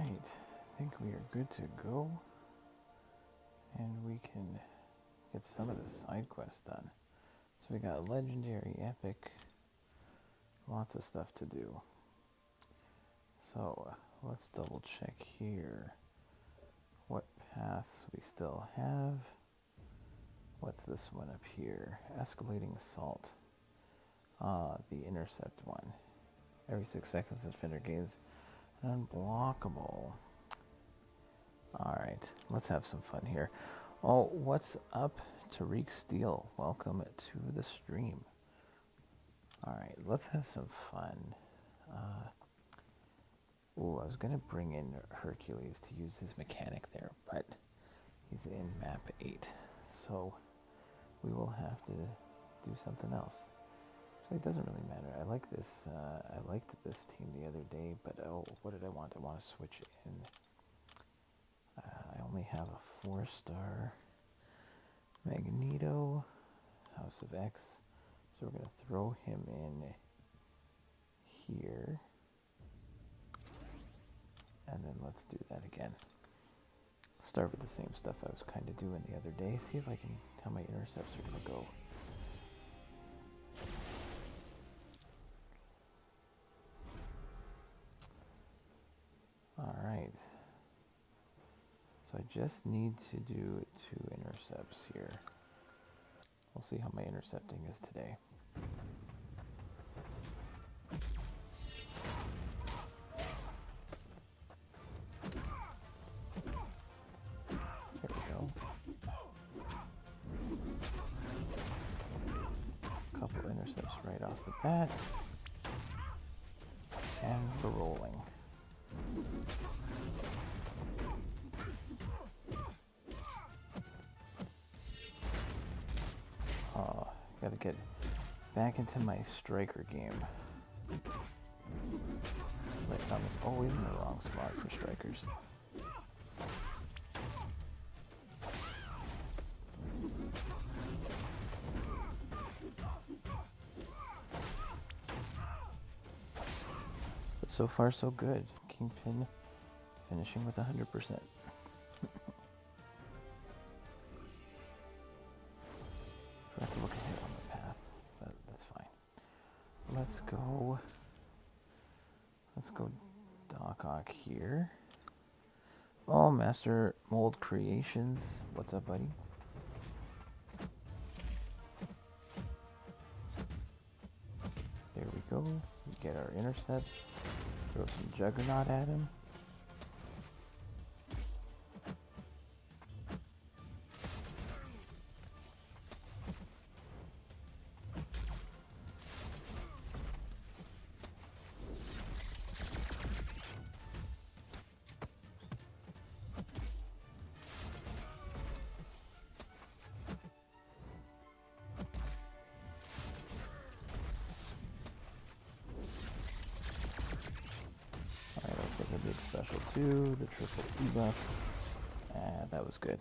Alright, I think we are good to go. And we can get some of the side quests done. So we got legendary, epic, lots of stuff to do. So let's double check here what paths we still have. What's this one up here? Escalating assault. The intercept one. Every 6 seconds the defender gains unblockable. Alright, let's have some fun here. Oh, what's up, Tariq Steele? Welcome to the stream. Alright, let's have some fun. I was going to bring in Hercules to use his mechanic there, but he's in map 8. So we will have to do something else. Actually, it doesn't really matter. I like this. I liked this team the other day, but what did I want? I want to switch in. I only have a 4-star Magneto, House of X, so we're going to throw him in here, and then let's do that again. Start with the same stuff I was kind of doing the other day, see if I can, how my intercepts are going to go. Alright. So I just need to do 2 intercepts here. We'll see how my intercepting is today. There we go. A couple intercepts right off the bat. And we're rolling. Gotta get back into my striker game. My thumb is always in the wrong spot for strikers. But so far so good. Kingpin finishing with 100%. Forgot to look ahead on the path, but that's fine. Let's go Doc Ock here. Oh, Master Mold Creations. What's up, buddy? There we go. We get our intercepts. Throw some Juggernaut at him. Special 2, the triple debuff. That was good.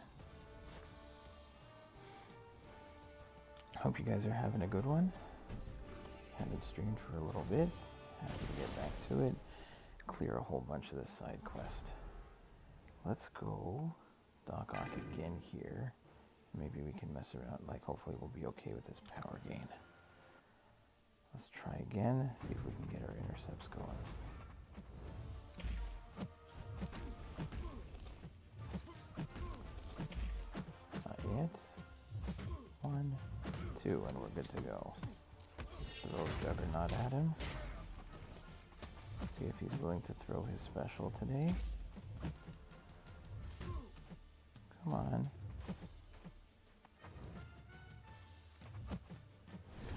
Hope you guys are having a good one. Haven't streamed for a little bit. Happy to get back to it. Clear a whole bunch of this side quest. Let's go Doc Ock again here. Maybe we can mess around. Like, hopefully we'll be okay with this power gain. Let's try again. See if we can get our intercepts going. It. 1, 2, and we're good to go. Let's throw Juggernaut at him. See if he's willing to throw his special today. Come on.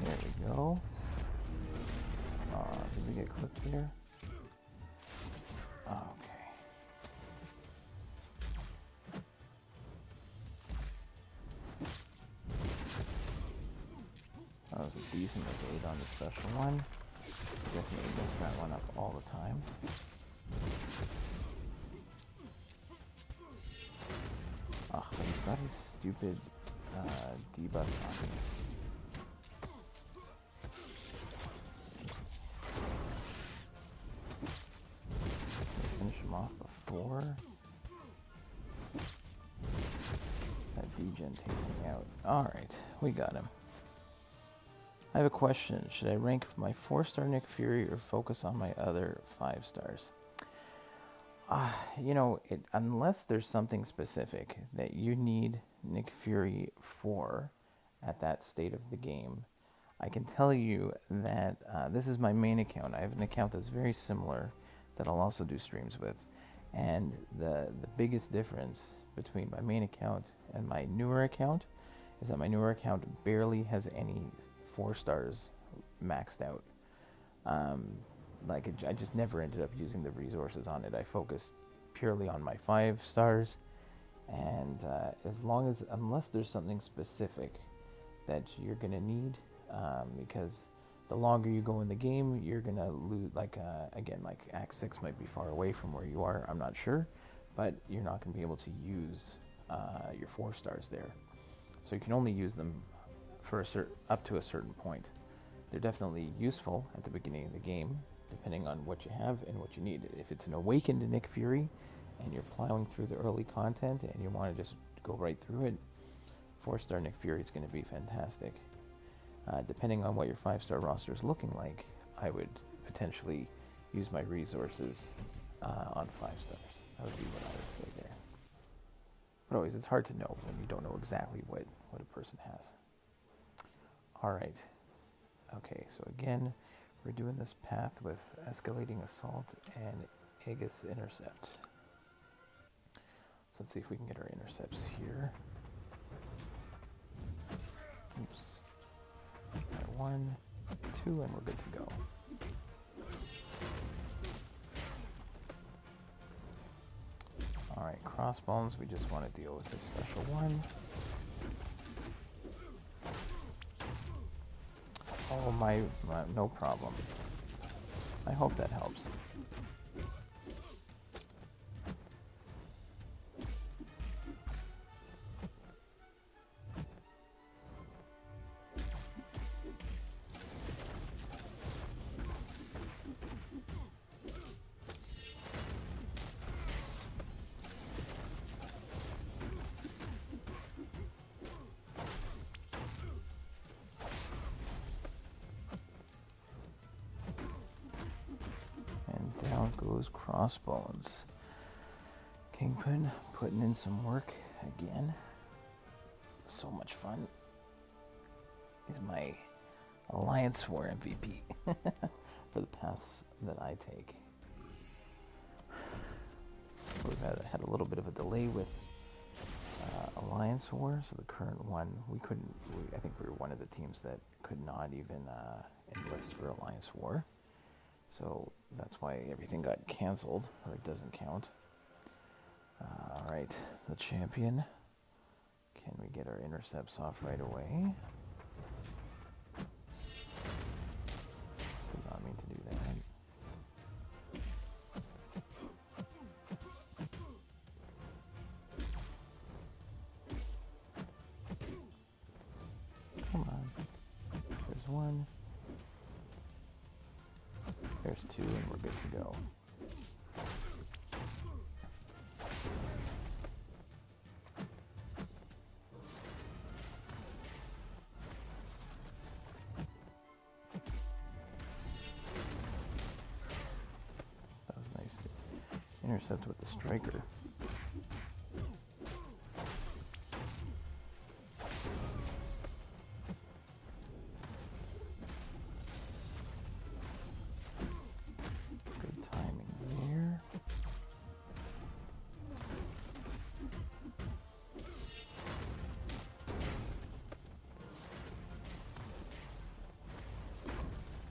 There we go. Did we get clipped there? Okay. That was a decent evade on the special one. Definitely miss that one up all the time. Ugh, but he's got his stupid debuffs on me. Finish him off before that degen takes me out. Alright, we got him. I have a question. Should I rank my 4-star Nick Fury or focus on my other 5 stars? You know, unless there's something specific that you need Nick Fury for at that state of the game, I can tell you that this is my main account. I have an account that's very similar that I'll also do streams with. And the biggest difference between my main account and my newer account is that my newer account barely has any 4 stars maxed out. I just never ended up using the resources on it. I focused purely on my 5 stars, and unless there's something specific that you're gonna need, because the longer you go in the game, you're gonna lose. Again, Act 6 might be far away from where you are. I'm not sure, but you're not gonna be able to use your 4 stars there. So you can only use them for up to a certain point. They're definitely useful at the beginning of the game, depending on what you have and what you need. If it's an awakened Nick Fury and you're plowing through the early content and you want to just go right through it, 4-star Nick Fury is going to be fantastic. Depending on what your 5-star roster is looking like, I would potentially use my resources on 5 stars. That would be what I would say there. But always, it's hard to know when you don't know exactly what a person has. Alright. Okay, so again, we're doing this path with Escalating Assault and Aegis Intercept. So let's see if we can get our intercepts here. Oops. Right, 1, 2, and we're good to go. Alright, Crossbones, we just want to deal with this special one. Oh, my no problem. I hope that helps. Down goes Crossbones. Kingpin putting in some work again. So much fun. He's my Alliance War MVP for the paths that I take. We've had a little bit of a delay with Alliance War, so the current one, I think we were one of the teams that could not even enlist for Alliance War. So that's why everything got cancelled, or it doesn't count. Alright, the champion. Can we get our intercepts off right away? Did not mean to do that. Come on. There's 1. There's 2, and we're good to go. That was nice. Intercept with the striker.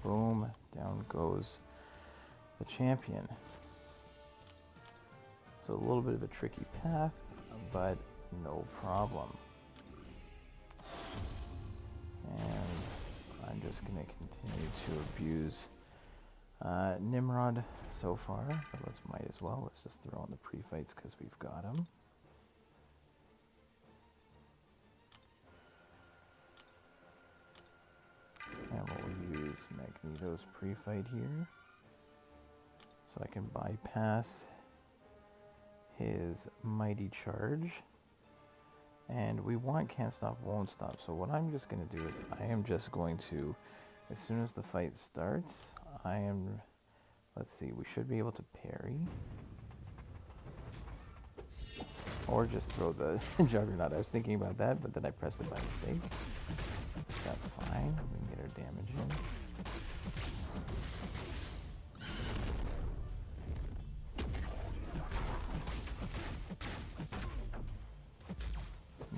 Boom, down goes the champion. So a little bit of a tricky path, but no problem. And I'm just going to continue to abuse Nimrod so far, but might as well. Let's just throw in the pre-fights because we've got him. And we'll use Magneto's pre-fight here. So I can bypass his Mighty Charge. And we want Can't Stop, Won't Stop. So what I'm just going to do is I am just going to, as soon as the fight starts, let's see, we should be able to parry. Or just throw the Juggernaut. I was thinking about that, but then I pressed it by mistake. That's fine. We can get our damage in.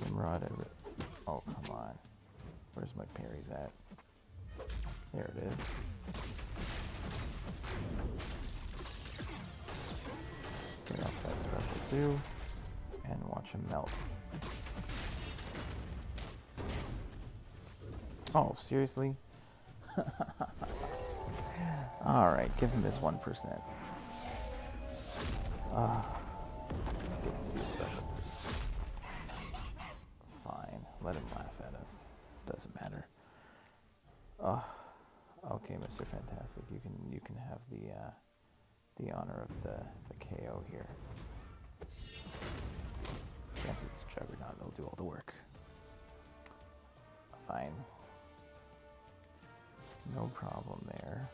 Nimrod, oh, come on. Where's my parries at? There it is. Get off that special too. And watch him melt. Oh, seriously? Alright, give him his 1%. Get to see a special 3. Fine, let him laugh at us. Doesn't matter. Okay, Mr. Fantastic, you can have the honor of the KO here. Granted, it's Juggernaut, it'll do all the work. Fine. No problem there.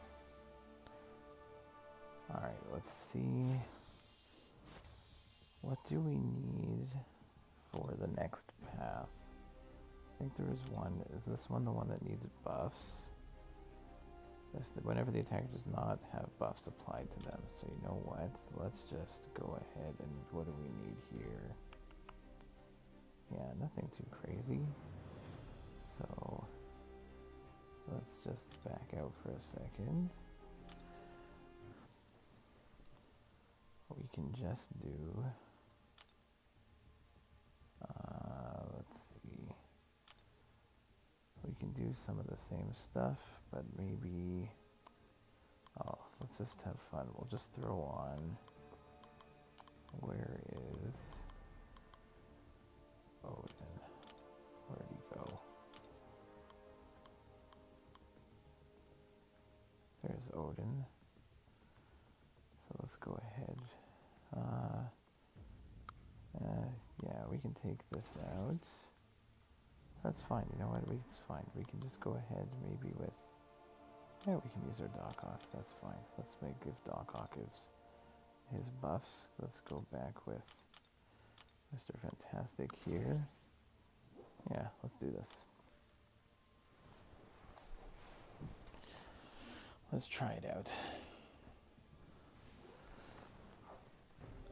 Alright, let's see. What do we need for the next path? I think there is one. Is this one the one that needs buffs? Whenever the attacker does not have buffs applied to them. So you know what? Let's just go ahead and what do we need here? Yeah, nothing too crazy. So let's just back out for a second. We can just do, let's see, we can do some of the same stuff, but maybe, let's just have fun. We'll just throw on, where is Odin? Where'd he go? There's Odin. So let's go ahead. Yeah, we can take this out. That's fine. You know what? It's fine. We can just go ahead maybe with... Yeah, we can use our Doc Ock. That's fine. Let's give Doc Ock his buffs. Let's go back with Mr. Fantastic here. Yeah, let's do this. Let's try it out.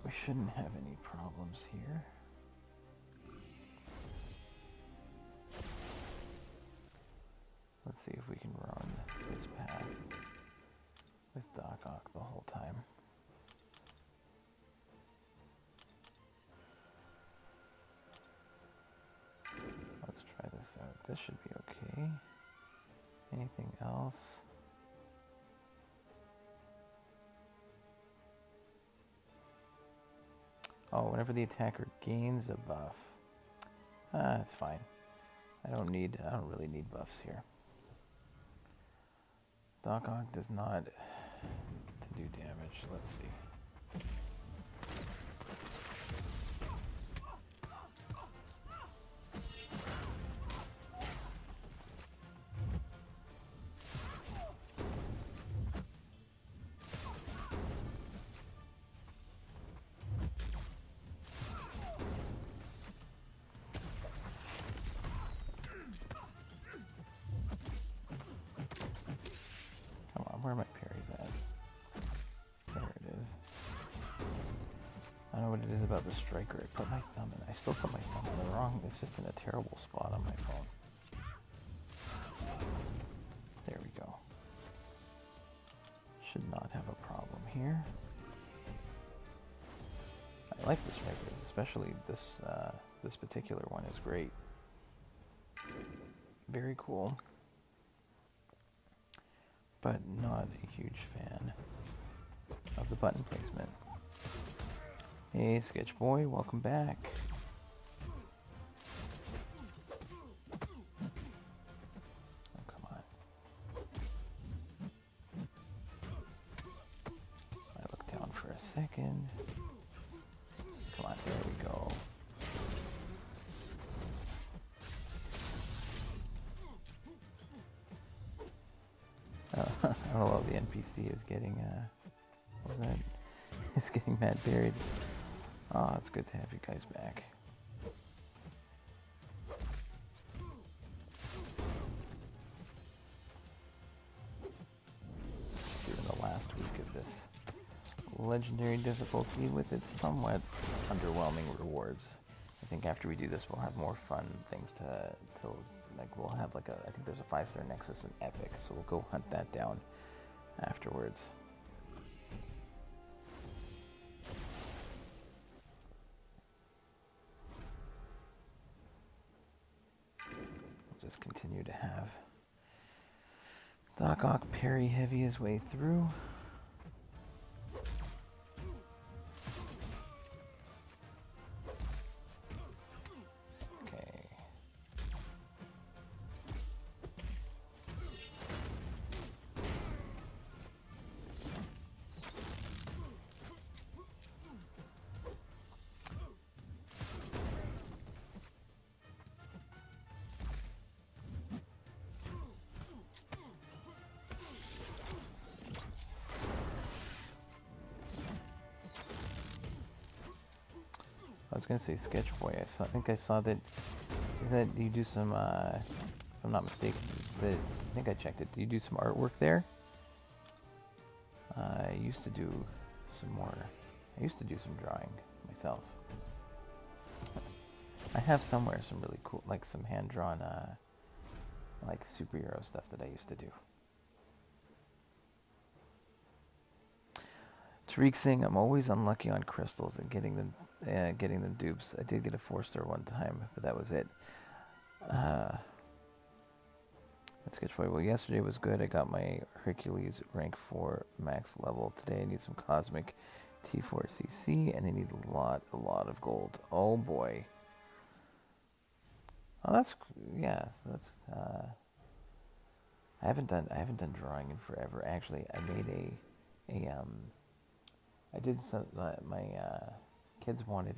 We shouldn't have any problems here. Let's see if we can run this path with Doc Ock the whole time. Let's try this out. This should be okay. Anything else? Oh, whenever the attacker gains a buff. That's fine. I don't really need buffs here. Doc Ock does not do damage. Let's see. Where are my parries at? There it is. I don't know what it is about the striker. I still put my thumb in the wrong. It's just in a terrible spot on my phone. There we go. Should not have a problem here. I like the strikers, especially this particular one is great. Very cool. But not a huge fan of the button placement. Hey, Sketch Boy, welcome back. Oh, come on. I look down for a second. NPC is getting, what was that? It's getting mad buried. Oh, it's good to have you guys back. Just doing the last week of this legendary difficulty with its somewhat underwhelming rewards. I think after we do this, we'll have more fun things to like. We'll have like I think there's a 5-star Nexus and Epic, so we'll go hunt that down afterwards. We'll just continue to have Doc Ock parry heavy his way through. I was gonna say Sketch Boy. I think I saw that. Is that you do some? If I'm not mistaken, I think I checked it. Do you do some artwork there? I used to do some more. I used to do some drawing myself. I have somewhere some really cool, like some hand-drawn, like superhero stuff that I used to do. Tariq saying I'm always unlucky on crystals and getting them dupes. I did get a 4-star one time, but that was it. That's good for you. Well, yesterday was good. I got my Hercules rank 4 max level. Today I need some cosmic T4CC and I need a lot of gold. Oh boy. Oh, that's yeah. That's I haven't done drawing in forever. Actually, I made I did some. My kids wanted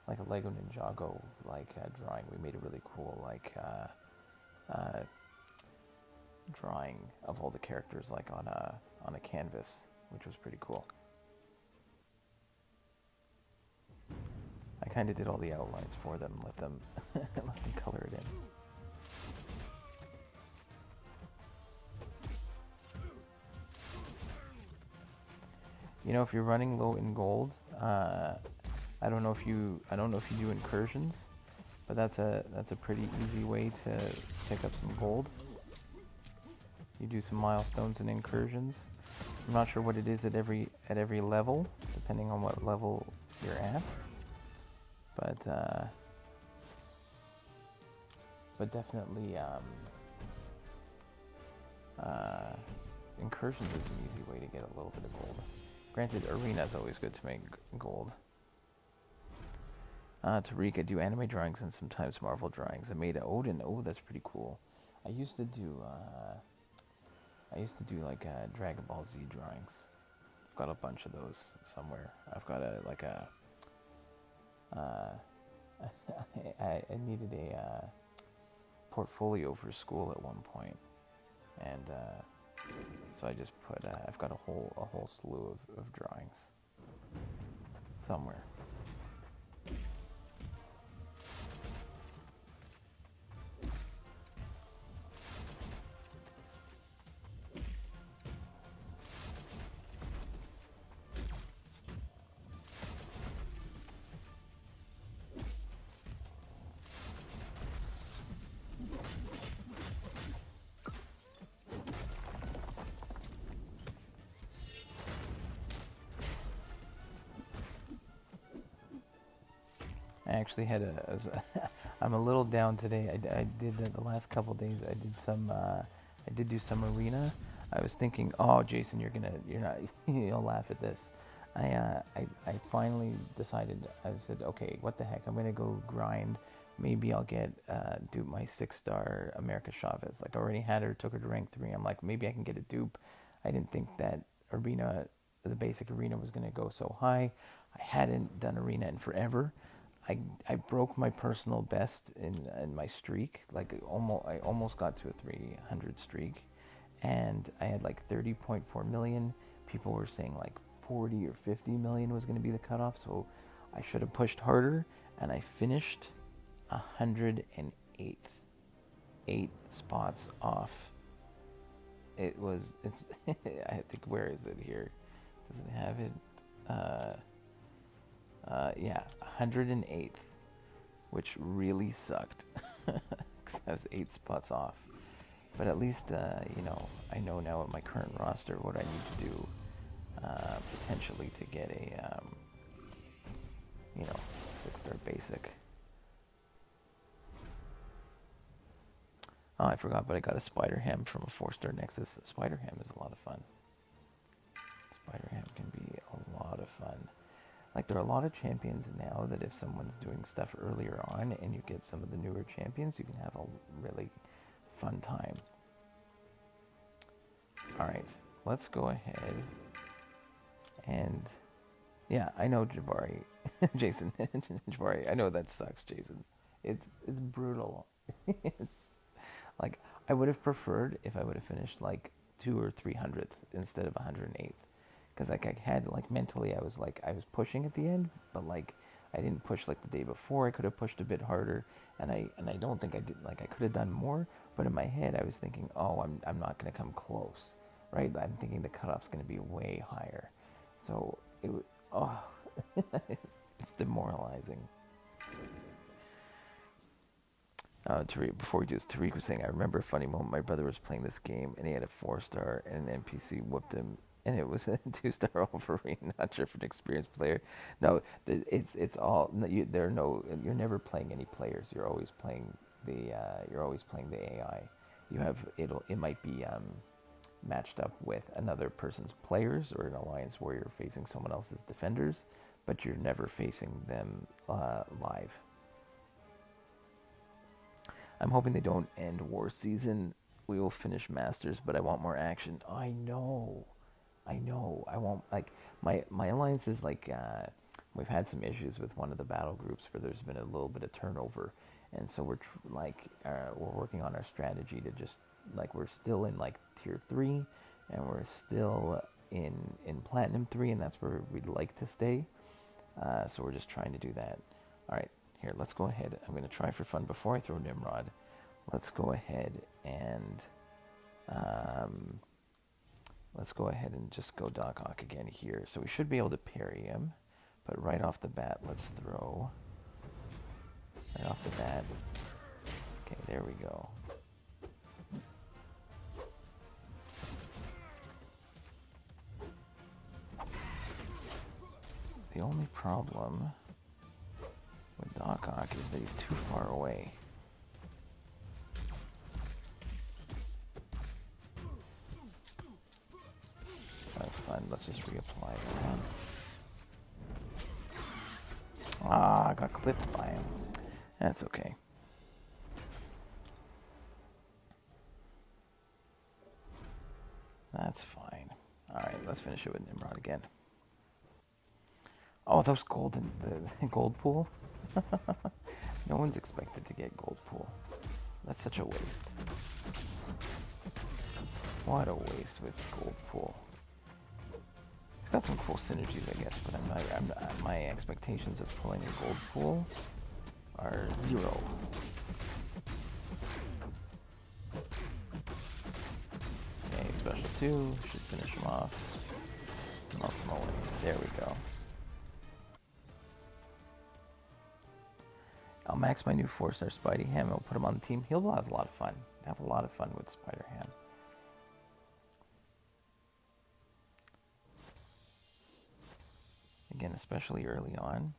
like a Lego Ninjago drawing. We made a really cool drawing of all the characters on a canvas, which was pretty cool. I kind of did all the outlines for them, let them color it in. You know, if you're running low in gold, I don't know if you do incursions, but that's a pretty easy way to pick up some gold. You do some milestones and incursions. I'm not sure what it is at every level, depending on what level you're at. But definitely incursions is an easy way to get a little bit of gold. Granted, arena is always good to make gold. Tariq, I do anime drawings and sometimes Marvel drawings. I made an Odin. Oh, that's pretty cool. I used to do like Dragon Ball Z drawings. I've got a bunch of those somewhere. I've got I needed a portfolio for school at one point, and so I just put. I've got a whole slew of drawings somewhere. I actually had I'm a little down today. I did the last couple days. I did do some arena. I was thinking, oh, Jason, you're not, you'll laugh at this. I finally decided. I said, okay, what the heck? I'm gonna go grind. Maybe I'll do my 6-star America Chavez. Like I already had her, took her to rank 3. I'm like, maybe I can get a dupe. I didn't think that arena, the basic arena, was gonna go so high. I hadn't done arena in forever. I broke my personal best in my streak. Like I almost got to a 300 streak, and I had like 30.4 million. People were saying like 40 or 50 million was going to be the cutoff, so I should have pushed harder, and I finished 108th, 8 spots off. It's I think, where is it here? Does it have it? Yeah, 108th, which really sucked because I was 8 spots off. But at least, I know now with my current roster what I need to do potentially to get a, 6-star basic. Oh, I forgot, but I got a Spider Ham from a 4-star Nexus. Spider Ham is a lot of fun. Spider Ham can be a lot of fun. Like, there are a lot of champions now that if someone's doing stuff earlier on and you get some of the newer champions, you can have a really fun time. Alright, let's go ahead and... Yeah, I know, Jabari. Jason. Jabari, I know that sucks, Jason. It's brutal. It's... Like, I would have preferred if I would have finished, like, 2 or 300th instead of 108th. Because, like, I had, like, mentally, I was pushing at the end, but, like, I didn't push, like, the day before. I could have pushed a bit harder, and I don't think I did, like, I could have done more, but in my head, I was thinking, oh, I'm not going to come close, right? I'm thinking the cutoff's going to be way higher. So, it's demoralizing. Before we do this, Tariq was saying, I remember a funny moment. My brother was playing this game, and he had a 4-star, and an NPC whooped him, and it was a 2-star Wolverine. Not sure if an experienced player. No, it's all. You're never playing any players. You're always playing the AI. It might be matched up with another person's players or an alliance where you're facing someone else's defenders, but you're never facing them live. I'm hoping they don't end war season. We will finish Masters, but I want more action. I know. I want, like, my alliance is like, we've had some issues with one of the battle groups where there's been a little bit of turnover, and so we're working on our strategy to just, like, we're still in like tier 3, and we're still in platinum 3, and that's where we'd like to stay. So we're just trying to do that. All right. Here, let's go ahead. I'm going to try for fun before I throw Nimrod. Let's go ahead and just go Doc Ock again here. So we should be able to parry him, but right off the bat, let's throw. Right off the bat. Okay, there we go. The only problem with Doc Ock is that he's too far away. That's fun. Let's just reapply that. Ah, I got clipped by him. That's okay. That's fine. Alright, let's finish it with Nimrod again. Oh, those gold in the gold pool? No one's expected to get gold pool. That's such a waste. What a waste with gold pool. It's got some cool synergies, I guess, but my expectations of pulling a gold pool are 0. Okay, special 2 should finish him off. Ultimate win. There we go. I'll max my new 4-star Spidey Ham. I'll put him on the team. He'll have a lot of fun. Have a lot of fun with Spider Ham. Again, especially early on.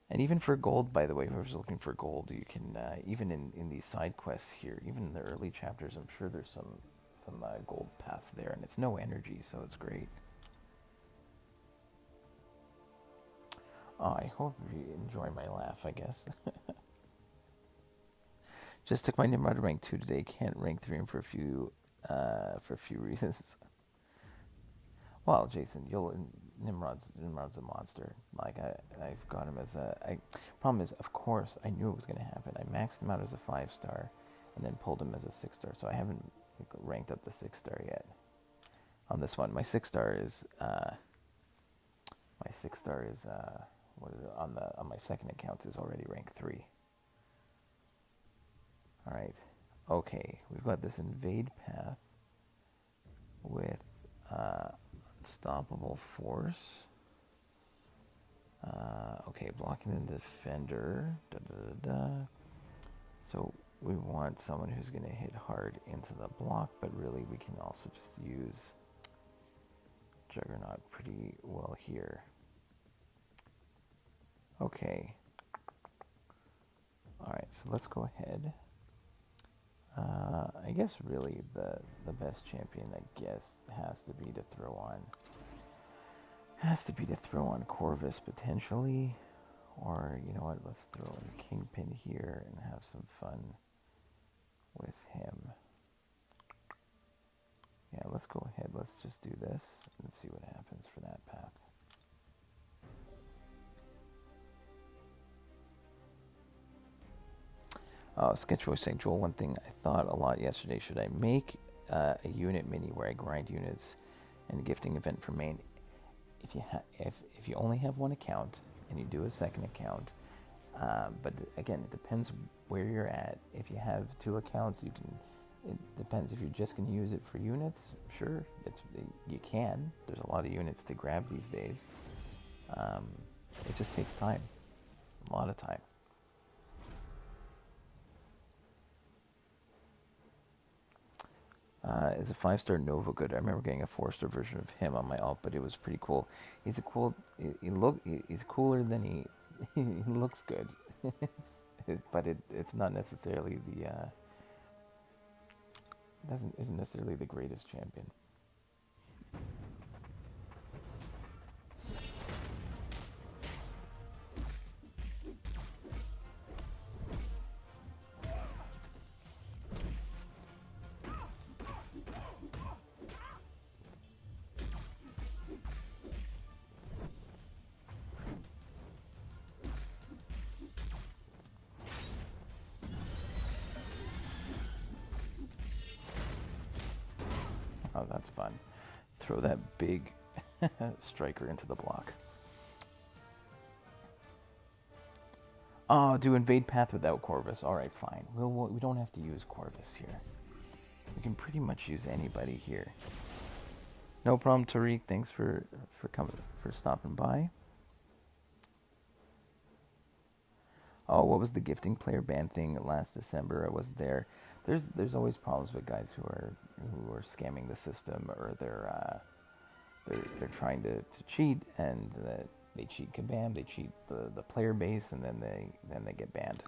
And even for gold, by the way, whoever's looking for gold, you can, even in these side quests here, even in the early chapters, I'm sure there's some gold paths there, and it's no energy, so it's great. Oh, I hope you enjoy my laugh, I guess. Just took my Nimrod to rank 2 today. Can't rank 3 him for a few reasons. Well, Jason, Nimrod's a monster. Like, I've got him as a... Problem is, of course, I knew it was going to happen. I maxed him out as a 5-star, and then pulled him as a 6-star. So I haven't ranked up the 6-star yet on this one. My 6-star is what is it on my second account is already rank 3. All right. Okay, we've got this invade path with unstoppable force. Okay, blocking the defender. Da, da, da, da. So we want someone who's going to hit hard into the block, but really we can also just use Juggernaut pretty well here. Okay. All right, so let's go ahead. I guess really the best champion, I guess, has to be to throw on Corvus potentially, or you know what? Let's throw in Kingpin here and have some fun with him. Yeah, let's go ahead. Let's just do this and see what happens for that path. Sketch was saying, Joel, one thing I thought a lot yesterday, should I make a unit mini where I grind units and the gifting event for main? If you only have one account and you do a second account, but again, it depends where you're at. If you have 2 accounts, it depends if you're just going to use it for units. Sure, you can. There's a lot of units to grab these days. It just takes time, a lot of time. Is a 5-star Nova good? I remember getting a 4-star version of him on my alt, but it was pretty cool. He's he's cooler than he looks good, but it's not necessarily isn't necessarily the greatest champion. Oh, that's fun. Throw that big striker into the block. Oh, do invade path without Corvus. All right, fine. We don't have to use Corvus here. We can pretty much use anybody here. No problem, Tariq. Thanks for stopping by. Oh, what was the gifting player ban thing last December? I wasn't there. There's always problems with guys who are scamming the system, or they're trying to cheat, and they cheat Kabam, they cheat the player base, and then they get banned.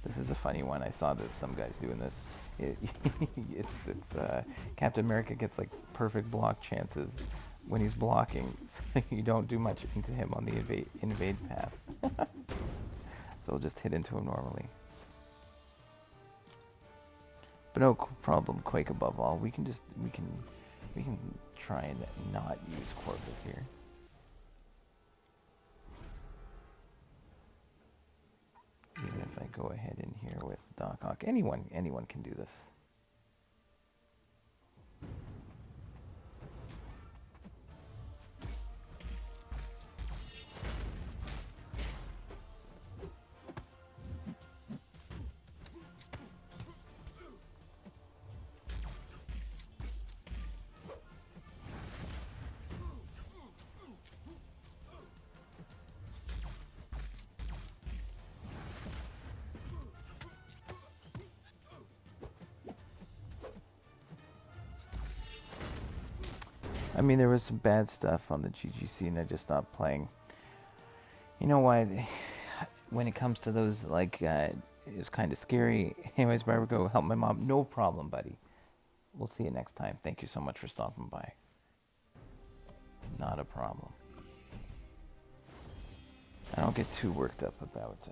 This is a funny one. I saw that some guy's doing this. It's Captain America gets like perfect block chances when he's blocking, so you don't do much into him on the invade path. So we'll just hit into him normally. But no problem, Quake above all. We can try and not use Corvus here. Even if I go ahead in here with Doc Ock, anyone can do this. I mean, there was some bad stuff on the GGC, and I just stopped playing. You know what? When it comes to those, like, it was kind of scary. Anyways, Barbara, go help my mom. No problem, buddy. We'll see you next time. Thank you so much for stopping by. Not a problem. I don't get too worked up about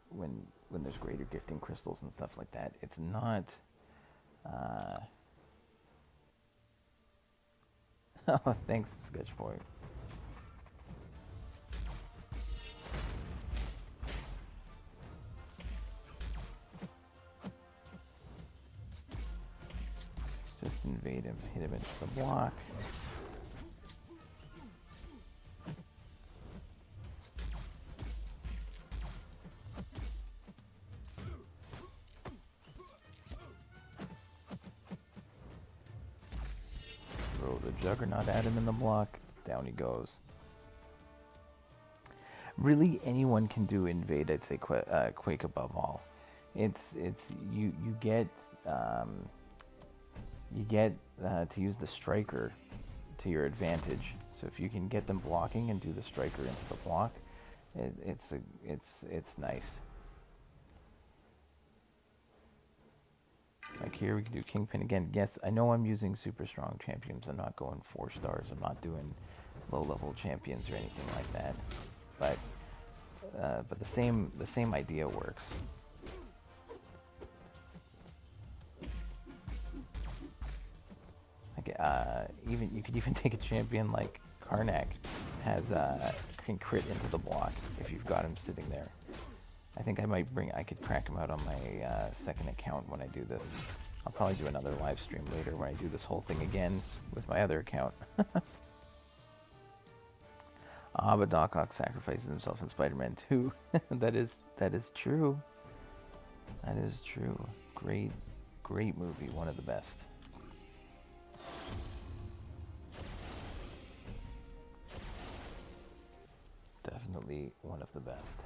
when there's greater gifting crystals and stuff like that. It's not Oh, thanks, Sketchboy. Just invade him, hit him into the block. Throw the Juggernaut at him in the block. Down he goes. Really, anyone can do invade. I'd say Quake above all. It's you get to use the striker to your advantage. So if you can get them blocking and do the striker into the block, it's nice. Like here we can do Kingpin again. Yes, I know I'm using super strong champions. I'm not going 4 stars. I'm not doing low level champions or anything like that. But the same idea works. Like even you could even take a champion like Karnak can crit into the block if you've got him sitting there. I think I could crack him out on my second account when I do this. I'll probably do another live stream later when I do this whole thing again with my other account. But Doc Ock sacrifices himself in Spider-Man 2. that is true. That is true. Great movie. One of the best. Definitely one of the best.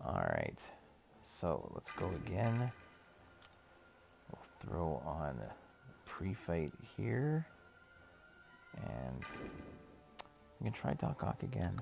Alright, so let's go again. We'll throw on pre-fight here. And we can try Doc Ock again.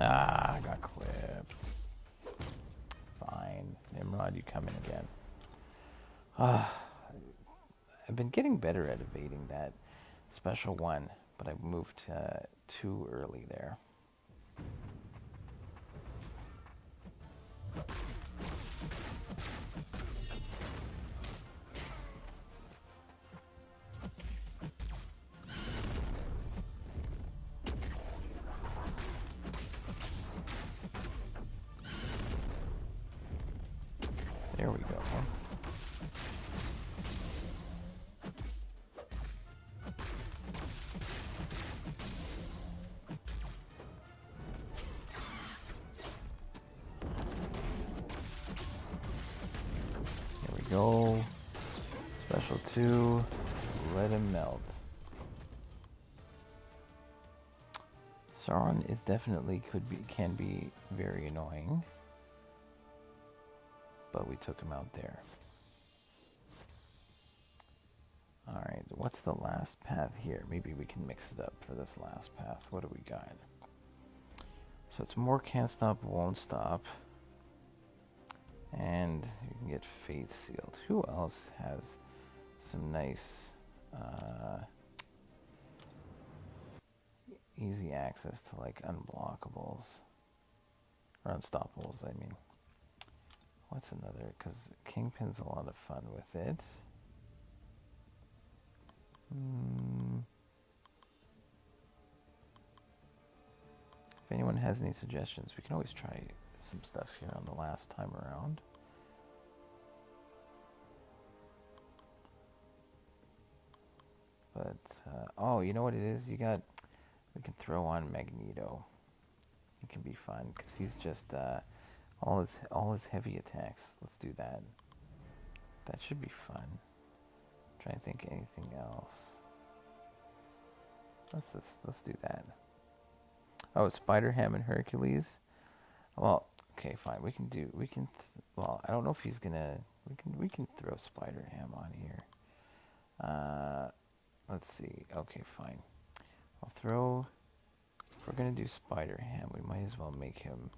Ah, I got clipped. Fine. Nimrod, you come in again. I've been getting better at evading that special one, but I moved too early there. There we go. There we go. Special 2. Let him melt. Sauron is definitely can be very annoying. But we took him out there. Alright, what's the last path here? Maybe we can mix it up for this last path. What do we got? So it's more can't stop, won't stop. And you can get Fate Sealed. Who else has some nice easy access to like unblockables? Or unstoppables, I mean. What's another? Because Kingpin's a lot of fun with it. If anyone has any suggestions, we can always try some stuff here on the last time around. But, oh, you know what it is? We can throw on Magneto. It can be fun, because he's just, all his heavy attacks. Let's do that. That should be fun. Try and think of anything else. Let's do that. Oh, Spider-Ham and Hercules. Well, okay, fine. Well, I don't know if he's gonna. We can throw Spider-Ham on here. Let's see. Okay, fine. I'll throw If we're going to do Spider-Ham, we might as well make him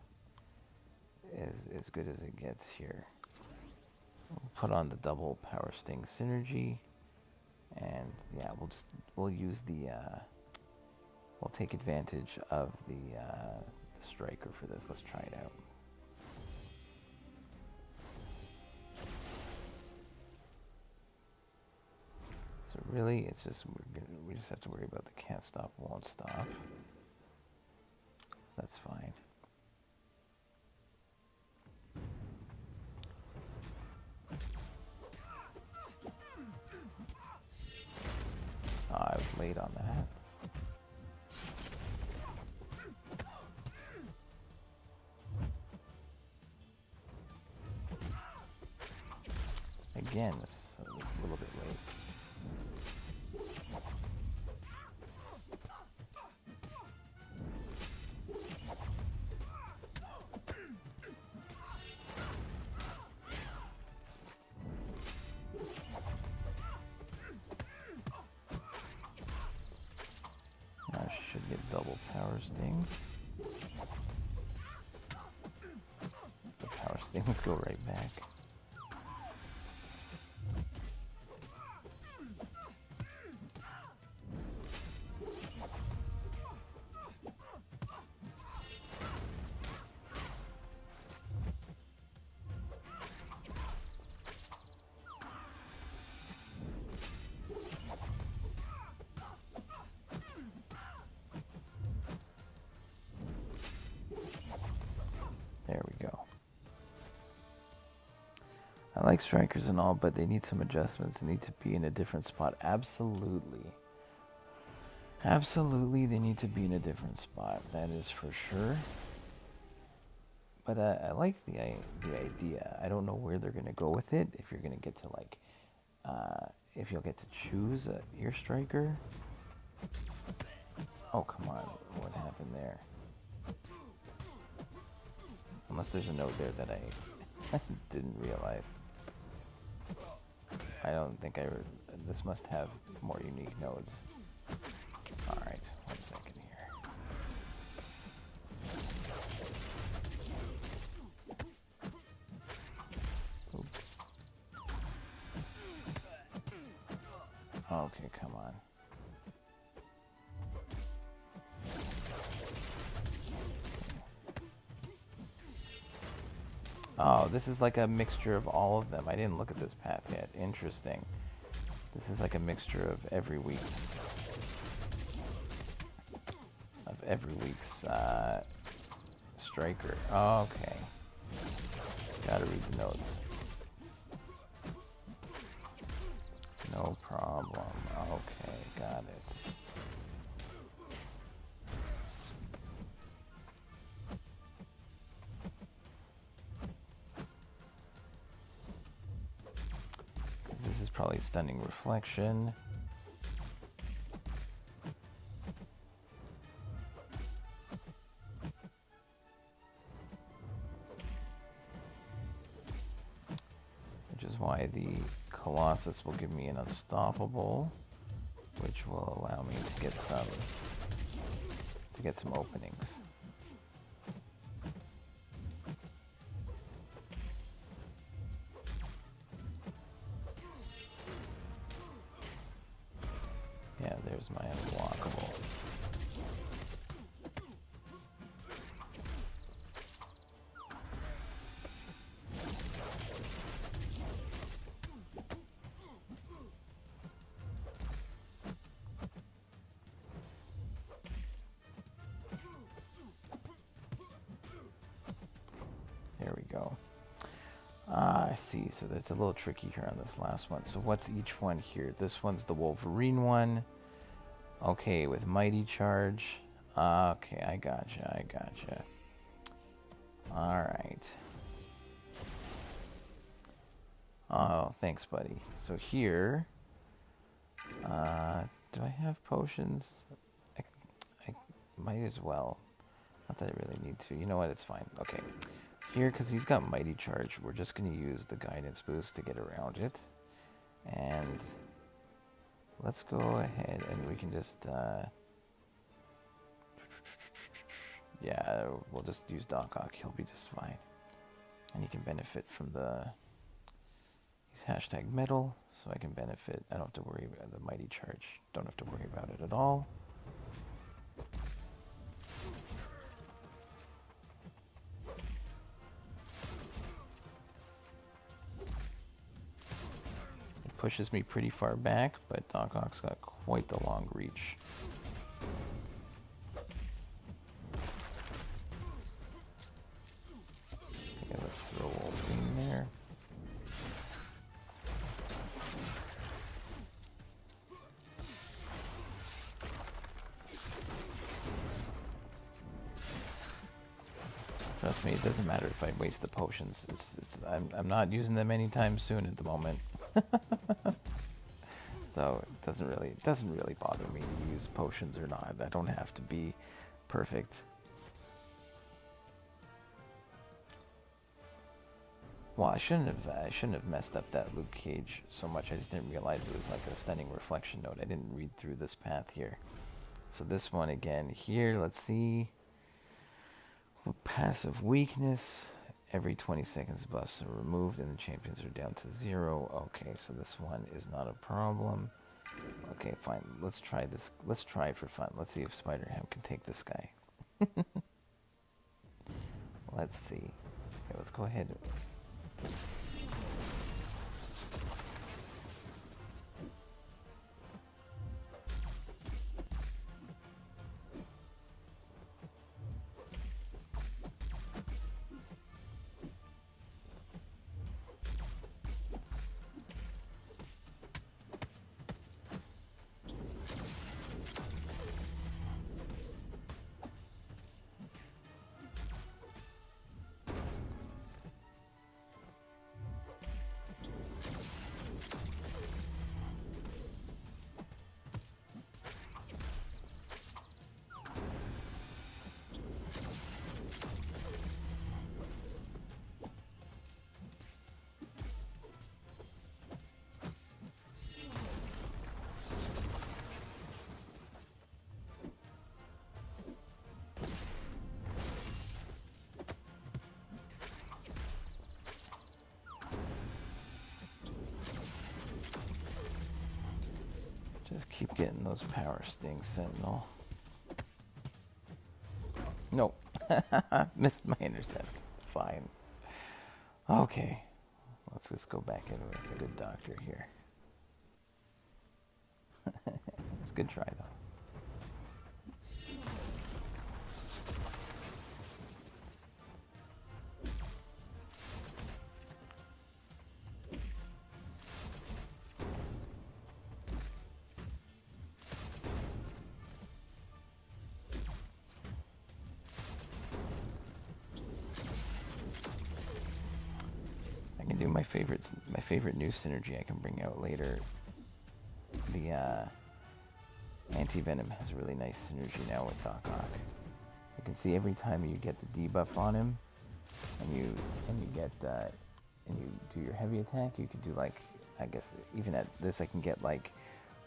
as good as it gets here. We'll put on the double power sting synergy, and yeah, we'll use the we'll take advantage of the striker for this. Let's try it out. So really, it's just we just have to worry about the can't stop, won't stop. That's fine. I was late on that. Again, this was a little bit late. Now she should get double power stings. The power stings go right back. There we go. I like strikers and all, but they need some adjustments. They need to be in a different spot. Absolutely. Absolutely, they need to be in a different spot. That is for sure. But I like the idea. I don't know where they're going to go with it. If you're going to get to like, if you'll get to choose your striker. Oh, come on. What happened there? Unless there's a note there that I didn't realize. I don't think this must have more unique nodes. Alright, 1 second here. Oops. Okay, come on. Oh, this is like a mixture of all of them. I didn't look at this path yet. Interesting. This is like a mixture of every week's striker. Oh, okay. Gotta read the notes. No problem. Okay, got it. This is probably Stunning Reflection. Which is why the Colossus will give me an Unstoppable, which will allow me to get some openings. Yeah, there's my unblockable. There we go. I see. So that's a little tricky here on this last one. So what's each one here? This one's the Wolverine one. Okay, with Mighty Charge. Okay, I gotcha. Alright. Oh, thanks, buddy. So here... do I have potions? I might as well. Not that I really need to. You know what? It's fine. Okay. Here, because he's got Mighty Charge, we're just going to use the Guidance Boost to get around it. And let's go ahead and we can just... Yeah, we'll just use Doc Ock. He'll be just fine. And he can benefit from the... He's hashtag metal, so I can benefit. I don't have to worry about the mighty charge. Don't have to worry about it at all. It pushes me pretty far back, but Doc Ock's got quite the long reach. Okay, let's throw old beam there. Trust me, it doesn't matter if I waste the potions. I'm not using them anytime soon at the moment. So it doesn't really bother me to use potions or not. I don't have to be perfect. Well, I shouldn't have messed up that Luke Cage so much. I just didn't realize it was like a stunning reflection node. I didn't read through this path here. So this one again here, let's see. Passive weakness. Every 20 seconds buffs are removed and the champions are down to 0. Okay, so this one is not a problem. Okay, fine. Let's try this. Let's try it for fun. Let's see if Spider-Ham can take this guy. Let's see. Okay, let's go ahead. Just keep getting those power stings, Sentinel. Nope. Missed my intercept. Fine. Okay. Let's just go back in with a good doctor here. It's a good try, though. Do my favorite new synergy I can bring out later. The anti-venom has a really nice synergy now with Doc Ock. You can see every time you get the debuff on him, and you do your heavy attack, you can do like, I guess even at this I can get like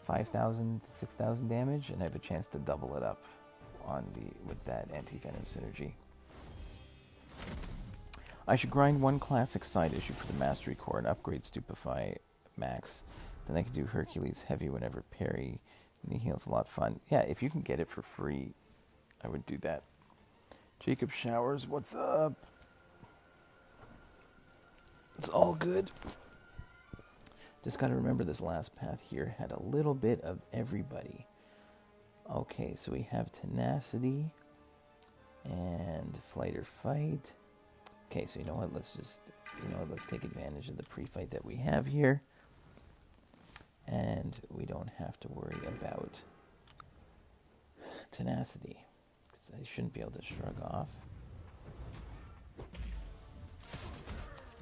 5,000 to 6,000 damage, and I have a chance to double it up with that anti-venom synergy. I should grind one classic side issue for the Mastery Core and upgrade Stupefy Max. Then I can do Hercules Heavy whenever parry, and he heals a lot. Fun. Yeah, if you can get it for free, I would do that. Jacob Showers, what's up? It's all good. Just got to remember this last path here had a little bit of everybody. Okay, so we have Tenacity and Flight or Fight. Okay, so you know what, let's take advantage of the pre-fight that we have here. And we don't have to worry about Tenacity, because I shouldn't be able to shrug off.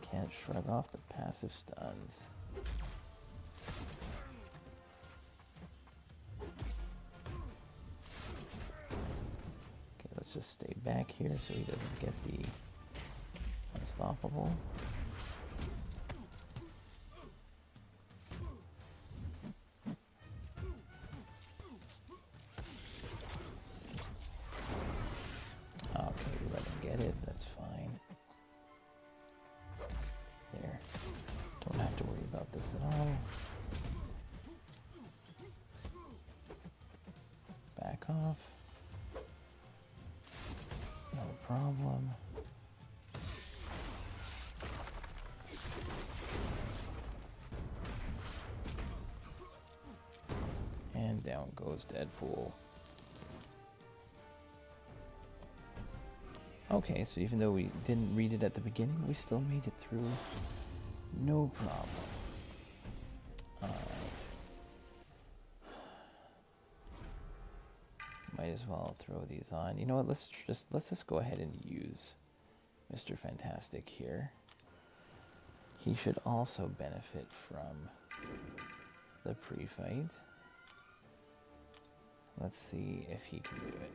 Can't shrug off the passive stuns. Okay, let's just stay back here so he doesn't get the unstoppable. have to worry about this at all. Back off. No problem. And down goes Deadpool. Okay, so even though we didn't read it at the beginning, we still made it through. No problem. Alright. Might as well throw these on. You know what, let's just go ahead and use Mr. Fantastic here. He should also benefit from the pre-fight. Let's see if he can do it.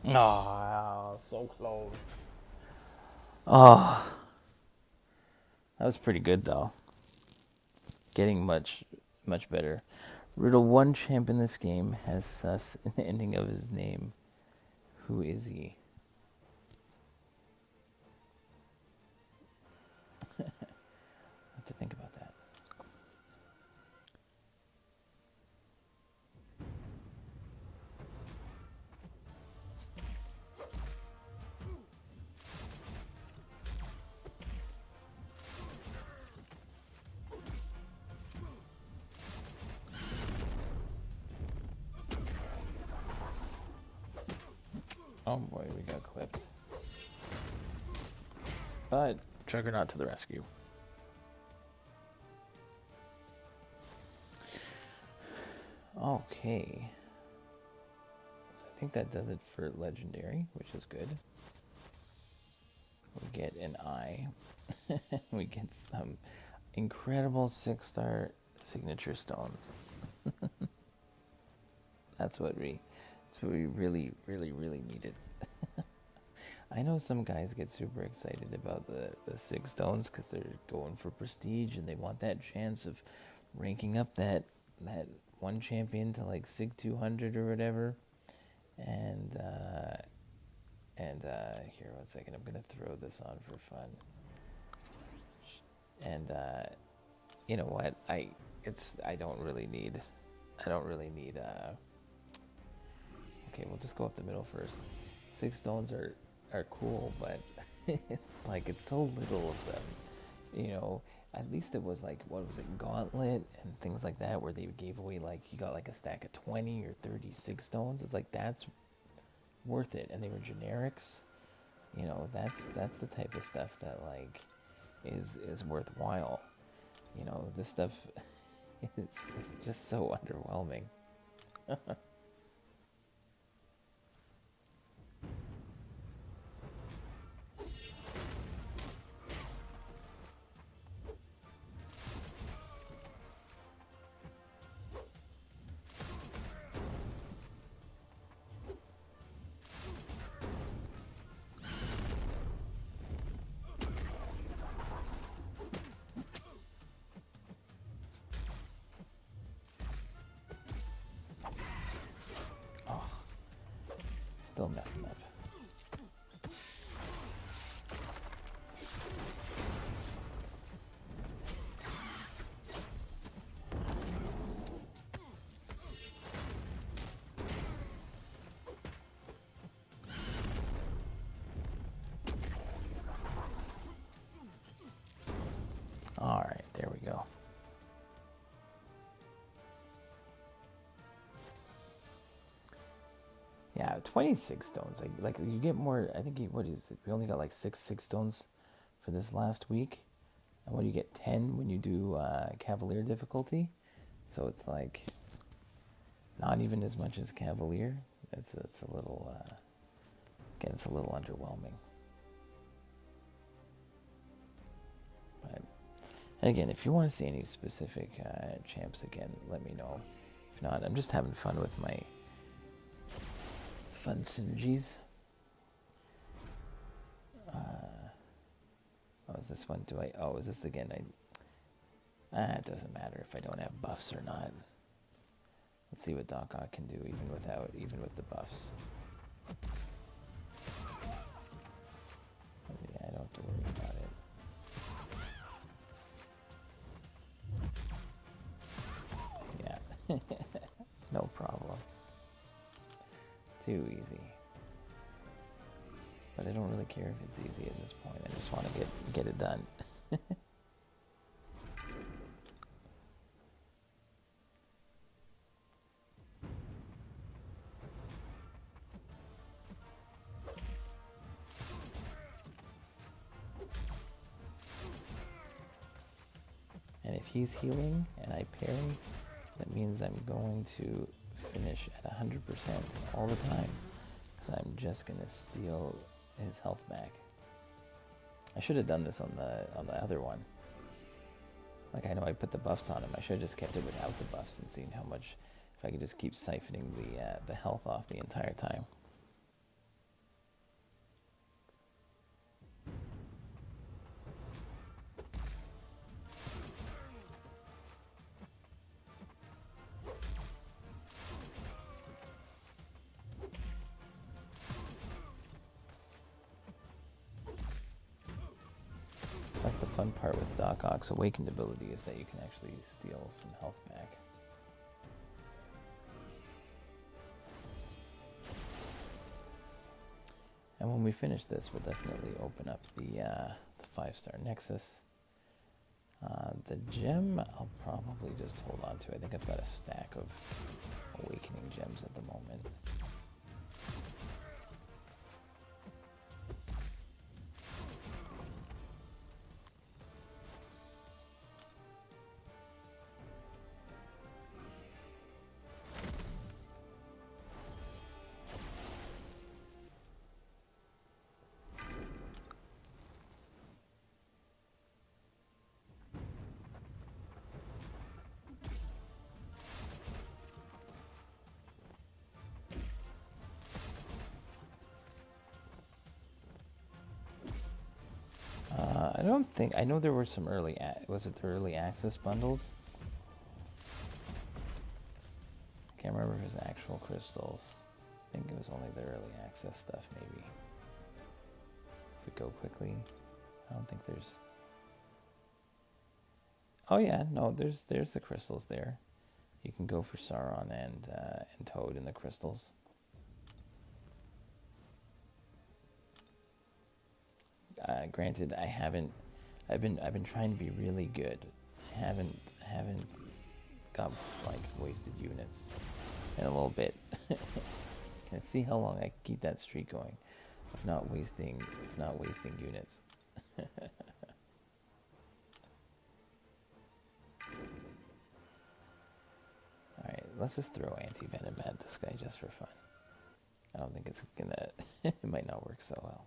Oh, so close. Oh, that was pretty good though. Getting much better. Riddle, one champ in this game, has sus in the ending of his name. Who is he? I have to think about that. Oh boy, we got clipped. But Juggernaut to the rescue. Okay. So I think that does it for Legendary, which is good. We get an eye. We get some incredible 6-star signature stones. That's what we really needed. I know some guys get super excited about the 6 stones because they're going for prestige and they want that chance of ranking up that one champion to like Sig 200 or whatever. And here, 1 second, I'm gonna throw this on for fun. And you know what? I don't really need. Okay, we'll just go up the middle first. 6 stones are cool, but it's so little of them. You know, at least it was like, what was it, Gauntlet and things like that, where they gave away like, you got like a stack of 20 or 36 stones. It's like, that's worth it, and they were generics. You know, that's the type of stuff that like is worthwhile. You know, this stuff it's just so underwhelming. still messing up. All right, there we go. Yeah, 26 stones. Like you get more. I think what is it? We only got like six stones for this last week, and when you get 10 when you do Cavalier difficulty, so it's like not even as much as Cavalier. It's a little again, it's a little underwhelming. But and again, if you want to see any specific champs again, let me know. If not, I'm just having fun with my fun synergies. Oh, is this one? Is this again? It doesn't matter if I don't have buffs or not. Let's see what Doc Ock can do even with the buffs. Yeah, I don't have to worry about it. Yeah. No problem. Too easy. But I don't really care if it's easy at this point. I just want to get it done. And if he's healing and I parry, that means I'm going to finish at 100% all the time, because I'm just going to steal his health back. I should have done this on the other one. Like, I know I put the buffs on him. I should have just kept it without the buffs and seen how much, if I could just keep siphoning the health off the entire time. That's the fun part with Doc Ock's awakened ability, is that you can actually steal some health back. And when we finish this, we'll definitely open up the 5-star Nexus. The gem, I'll probably just hold on to. I think I've got a stack of awakening gems at the moment. I don't think, I know there were some early, was it the early access bundles? Can't remember if it was actual crystals. I think it was only the early access stuff, maybe. If we go quickly, I don't think there's... Oh yeah, no, there's the crystals there. You can go for Sauron and Toad in the crystals. Granted, I've been trying to be really good. I haven't got like wasted units in a little bit. Can I see how long I can keep that streak going of not wasting units. Alright, let's just throw anti-venom at this guy just for fun. I don't think it's gonna it might not work so well.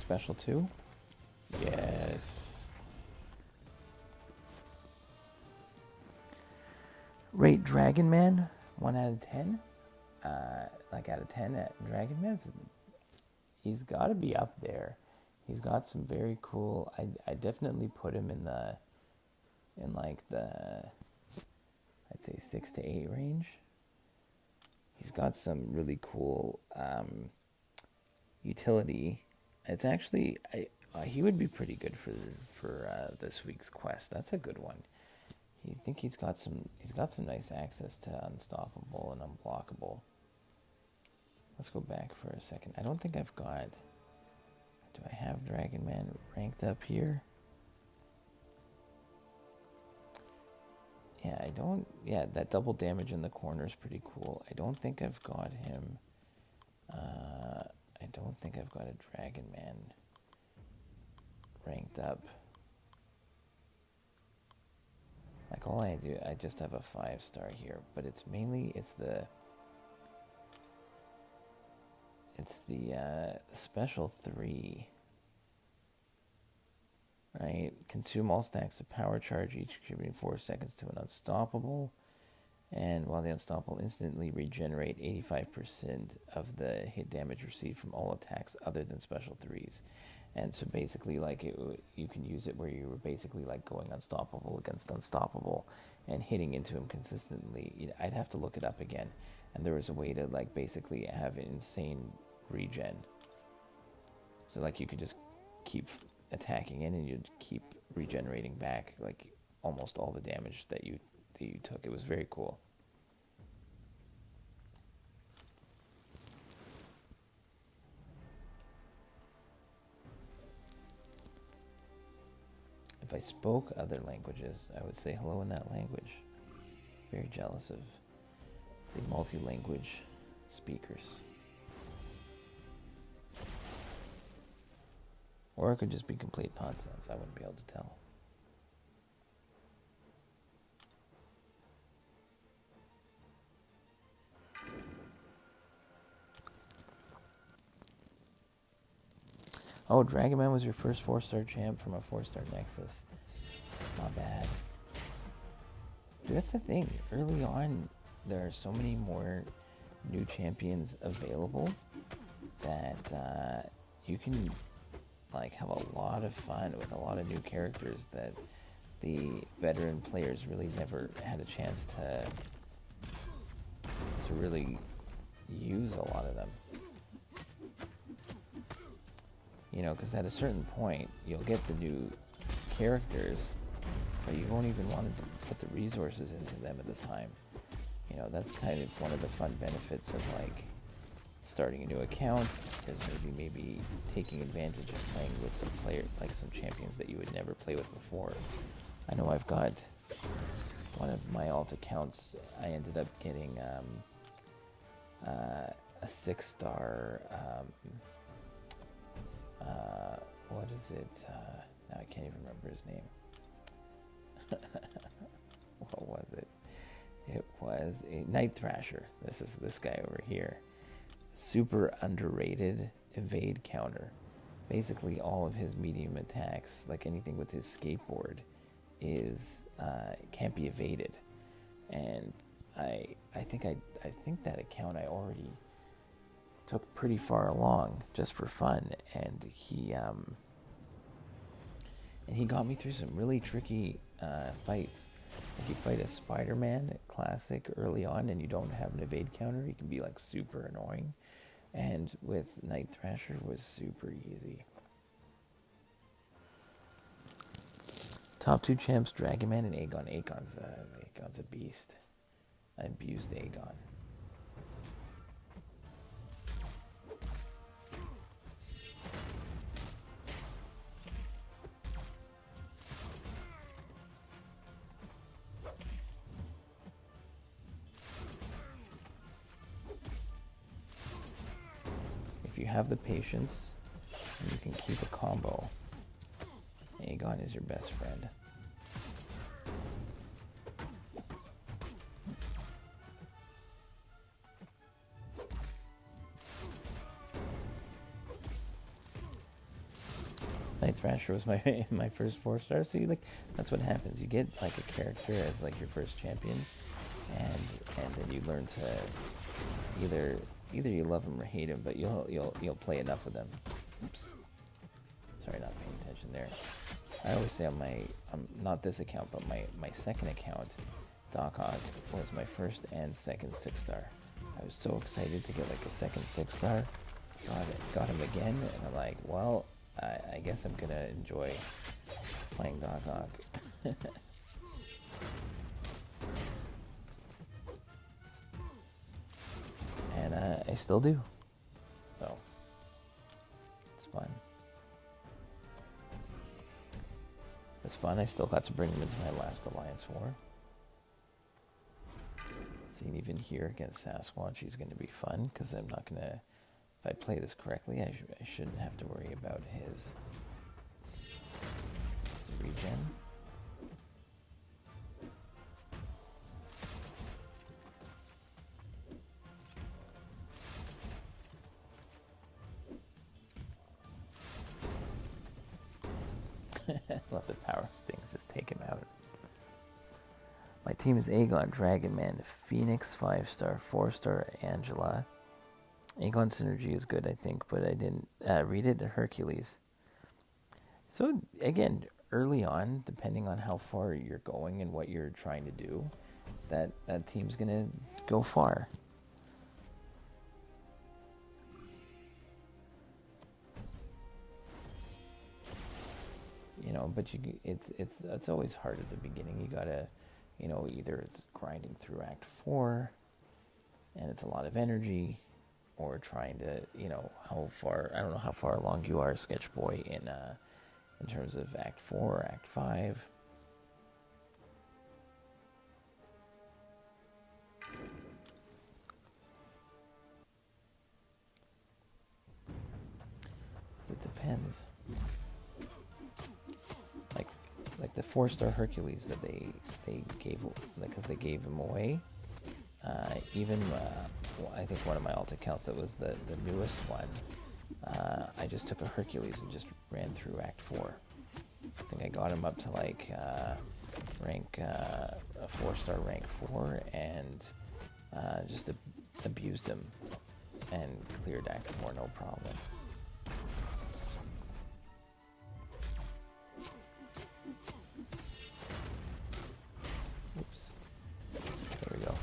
special too? Yes. Rate Dragon Man 1 out of 10. Like out of 10 at Dragon Man, he's got to be up there. He's got some very cool. I definitely put him in like the, I'd say 6 to 8 range. He's got some really cool utility. It's actually he would be pretty good for this week's quest. That's a good one. I think he's got some nice access to unstoppable and unblockable. Let's go back for a second. I don't think I've got. Do I have Dragon Man ranked up here? Yeah, I don't. Yeah, that double damage in the corner is pretty cool. I don't think I've got him. I don't think I've got a Dragon Man ranked up. Like all I do, I just have a 5-star here, but it's mainly the special 3. Right? Consume all stacks of power charge, each contributing 4 seconds to an unstoppable. And while the unstoppable instantly regenerate 85% of the hit damage received from all attacks other than special 3s. And so basically, like, you can use it where you were basically like going unstoppable against unstoppable and hitting into him consistently. I'd have to look it up again. And there was a way to like basically have an insane regen. So like you could just keep attacking in and you'd keep regenerating back like almost all the damage that you took. It was very cool. If I spoke other languages, I would say hello in that language. Very jealous of the multi-language speakers. Or it could just be complete nonsense. I wouldn't be able to tell. Oh, Dragon Man was your first 4-star champ from a 4-star Nexus. That's not bad. See, that's the thing. Early on, there are so many more new champions available that you can like have a lot of fun with a lot of new characters that the veteran players really never had a chance to really use a lot of them. You know, because at a certain point, you'll get the new characters, but you won't even want to put the resources into them at the time. You know, that's kind of one of the fun benefits of, like, starting a new account, is maybe taking advantage of playing with some some champions that you would never play with before. I know I've got one of my alt accounts, I ended up getting a 6-star... what is it? Now I can't even remember his name. What was it? It was a Night Thrasher. This is this guy over here. Super underrated evade counter. Basically, all of his medium attacks, like anything with his skateboard, can't be evaded. And I think that account I already took pretty far along just for fun, and he got me through some really tricky fights. If you fight a Spider-Man classic early on and you don't have an evade counter, he can be like super annoying. And with Night Thrasher was super easy. Top 2 champs, Dragon Man and Aegon. Aegon's a beast. I abused Aegon. If you have the patience and you can keep a combo, Aegon is your best friend. Night Thrasher was my my first 4-star. So you that's what happens. You get like a character as like your first champion, and then you learn to either you love him or hate him, but you'll play enough with them. Oops. Sorry, not paying attention there. I always say on my not this account, but my second account, Doc Ock was my first and second 6-star. I was so excited to get like a second 6-star. Got him again, and I'm like, well, I guess I'm gonna enjoy playing Doc Ock. And I still do. So it's fun. It's fun. I still got to bring him into my last Alliance War. See, even here against Sasquatch, he's going to be fun, because I'm not going to... If I play this correctly, I shouldn't have to worry about his regen. Let the power stings just take him out. My team is Aegon, Dragonman, Phoenix 5-star, 4-star Angela. Aegon synergy is good, I think, but I didn't read it. Hercules. So again, early on, depending on how far you're going and what you're trying to do, that team's gonna go far. You know, but it's always hard at the beginning. You gotta, you know, either it's grinding through Act 4, and it's a lot of energy, or trying to, you know, how far, I don't know how far along you are, Sketch Boy, in terms of Act 4 or Act 5. It depends. Like the 4-star Hercules that they gave, because they gave him away. I think one of my alt accounts that was the newest one, I just took a Hercules and just ran through Act 4. I think I got him up to like rank a 4-star rank 4, and just abused him and cleared Act 4 no problem. Oops. There we go.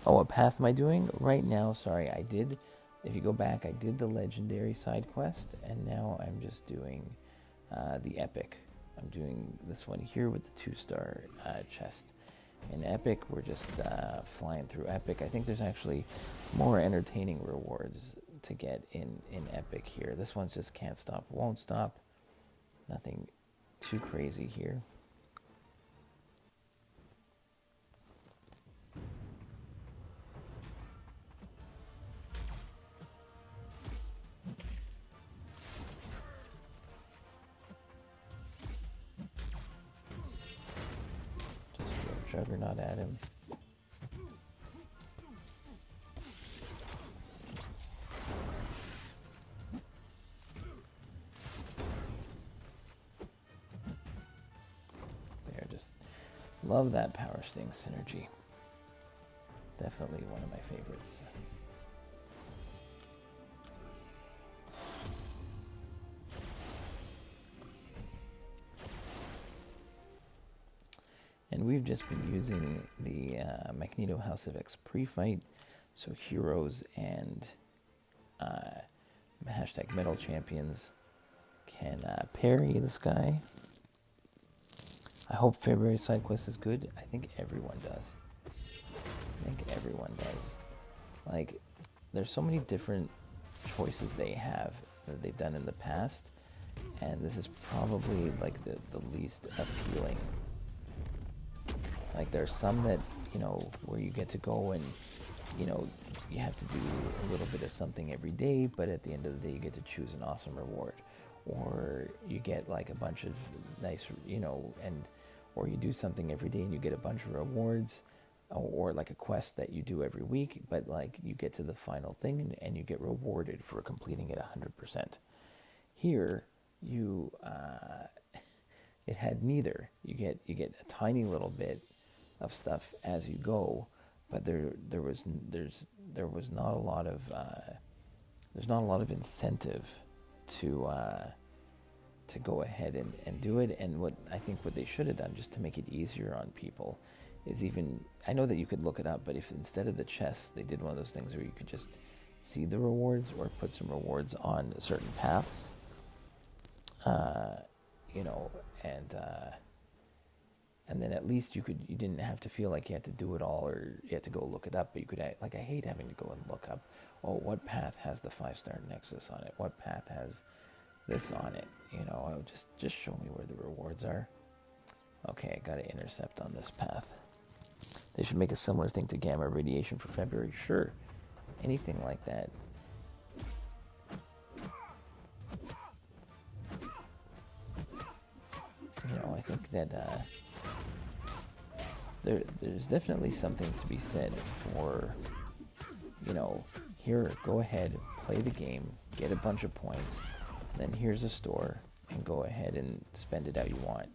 Oh, what path am I doing? Right now, sorry, I did, if you go back, I did the legendary side quest, and now I'm just doing the epic. I'm doing this one here with the 2-star chest. In epic, we're just flying through epic. I think there's actually more entertaining rewards to get in epic here. This one's just can't stop, won't stop. Nothing too crazy here. Just throw Juggernaut at him. Love that Power Sting synergy. Definitely one of my favorites. And we've just been using the Magneto House of X pre-fight, so heroes and hashtag metal champions can parry this guy. I hope February side quest is good. I think everyone does. Like, there's so many different choices they have that they've done in the past, and this is probably like the least appealing. Like, there's some that, you know, where you get to go and, you know, you have to do a little bit of something every day, but at the end of the day you get to choose an awesome reward. Or you get like a bunch of nice, you know, or you do something every day and you get a bunch of rewards. or like a quest that you do every week, but like you get to the final thing and you get rewarded for completing it 100%. Here, it had neither. You get a tiny little bit of stuff as you go, but there was not a lot of there's not a lot of incentive to go ahead and do it. And what I think what they should have done, just to make it easier on people, is even, I know that you could look it up, but if instead of the chests they did one of those things where you could just see the rewards or put some rewards on certain paths, and then at least you didn't have to feel like you had to do it all or you had to go look it up, but you could, like, I hate having to go and look up, oh, what path has the 5-star nexus on it, what path has this on it, just show me where the rewards are. Okay, I got to intercept on this path. They should make a similar thing to gamma radiation for February. Sure, anything like that. I think that there's definitely something to be said for, here, go ahead, play the game, get a bunch of points, then here's a store, and go ahead and spend it how you want.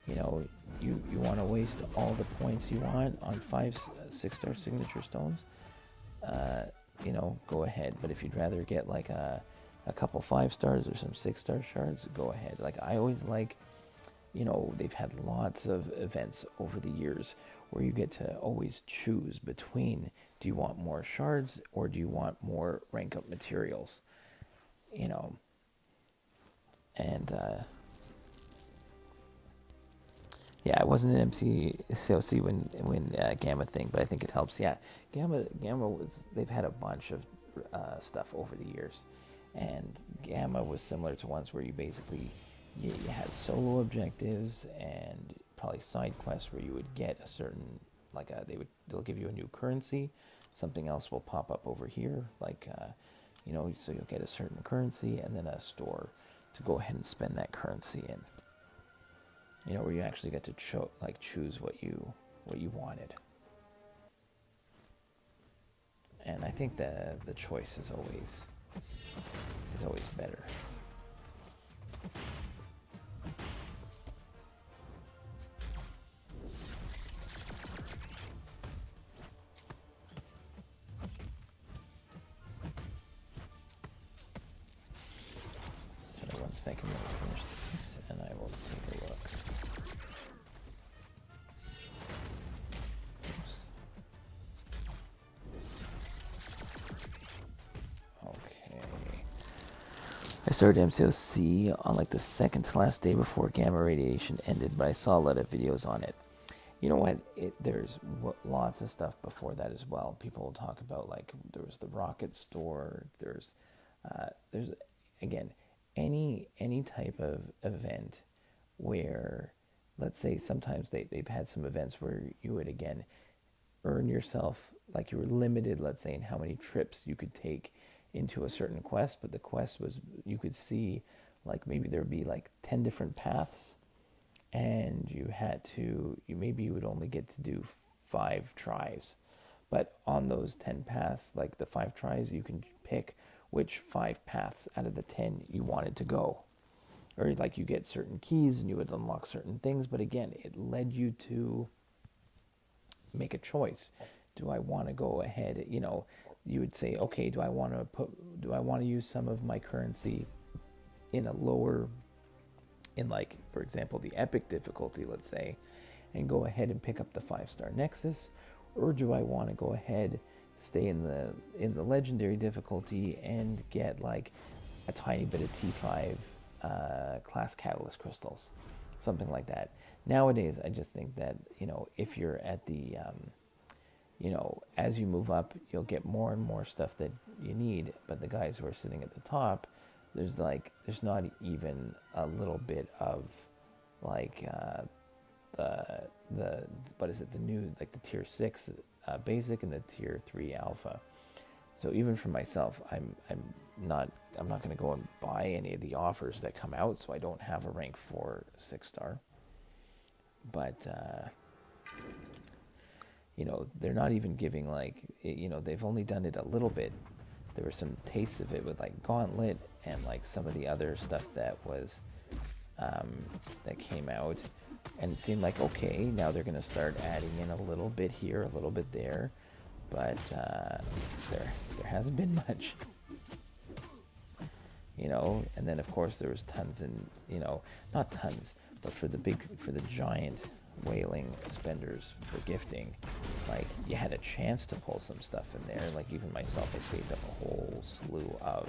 You want to waste all the points you want on 5-6-star signature stones, go ahead. But if you'd rather get like a couple 5-stars or some 6-star shards, go ahead. Like, I always like, they've had lots of events over the years where you get to always choose between, do you want more shards or do you want more rank up materials? And yeah, it wasn't an MCOC when Gamma thing, but I think it helps. Yeah, Gamma they've had a bunch of stuff over the years, and Gamma was similar to ones where you basically you had solo objectives and probably side quests where you would get a certain, like they'll give you a new currency, something else will pop up over here, like so you'll get a certain currency and then a store to go ahead and spend that currency in. Where you actually get to choose what you wanted. And I think the choice is always better. So 1 second, let me finish this and I will take a look. I started MCOC on like the second to last day before gamma radiation ended, but I saw a lot of videos on it. You know what? There's lots of stuff before that as well. People will talk about, like, there was the rocket store. There's again, any type of event where, let's say, sometimes they've had some events where you would again earn yourself, like you were limited, let's say, in how many trips you could take into a certain quest, but the quest was, you could see, like, maybe there would be like 10 different paths, and you would only get to do 5 tries, but on those 10 paths, like the 5 tries, you can pick which 5 paths out of the 10 you wanted to go, or like you get certain keys and you would unlock certain things, but again, it led you to make a choice. Do I want to go ahead, you would say, okay, do I want to use some of my currency in like, for example, the epic difficulty, let's say, and go ahead and pick up the 5-star nexus, or do I want to go ahead, stay in the legendary difficulty and get like a tiny bit of T5 class catalyst crystals, something like that. Nowadays, I just think that, if you're at the as you move up, you'll get more and more stuff that you need, but the guys who are sitting at the top, there's not even a little bit of like the new, like the tier 6 basic and the tier 3 alpha. So even for myself, I'm not going to go and buy any of the offers that come out, so I don't have a rank 4 6-star. But you know, they're not even giving like, you know, they've only done it a little bit. There were some tastes of it with like Gauntlet and like some of the other stuff that was, that came out. And it seemed like, okay, now they're going to start adding in a little bit here, a little bit there. But there hasn't been much. You know, and then of course there was tons and, you know, not tons, but for the giant whaling spenders for gifting, like you had a chance to pull some stuff in there. Like even myself, I saved up a whole slew of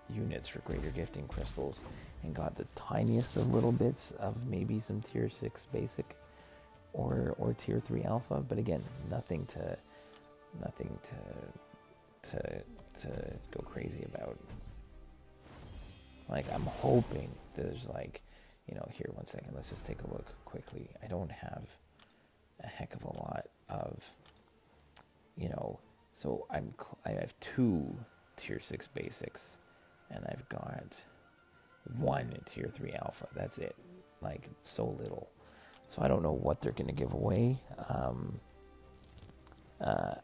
units for greater gifting crystals and got the tiniest of little bits of maybe some tier 6 basic or tier 3 alpha, but again, nothing to go crazy about. Like I'm hoping there's like, you know, here, one second, let's just take a look quickly. I don't have a heck of a lot of, you know, so I have 2 tier 6 basics and I've got 1 tier 3 alpha. That's it. Like so little. So I don't know what they're going to give away. I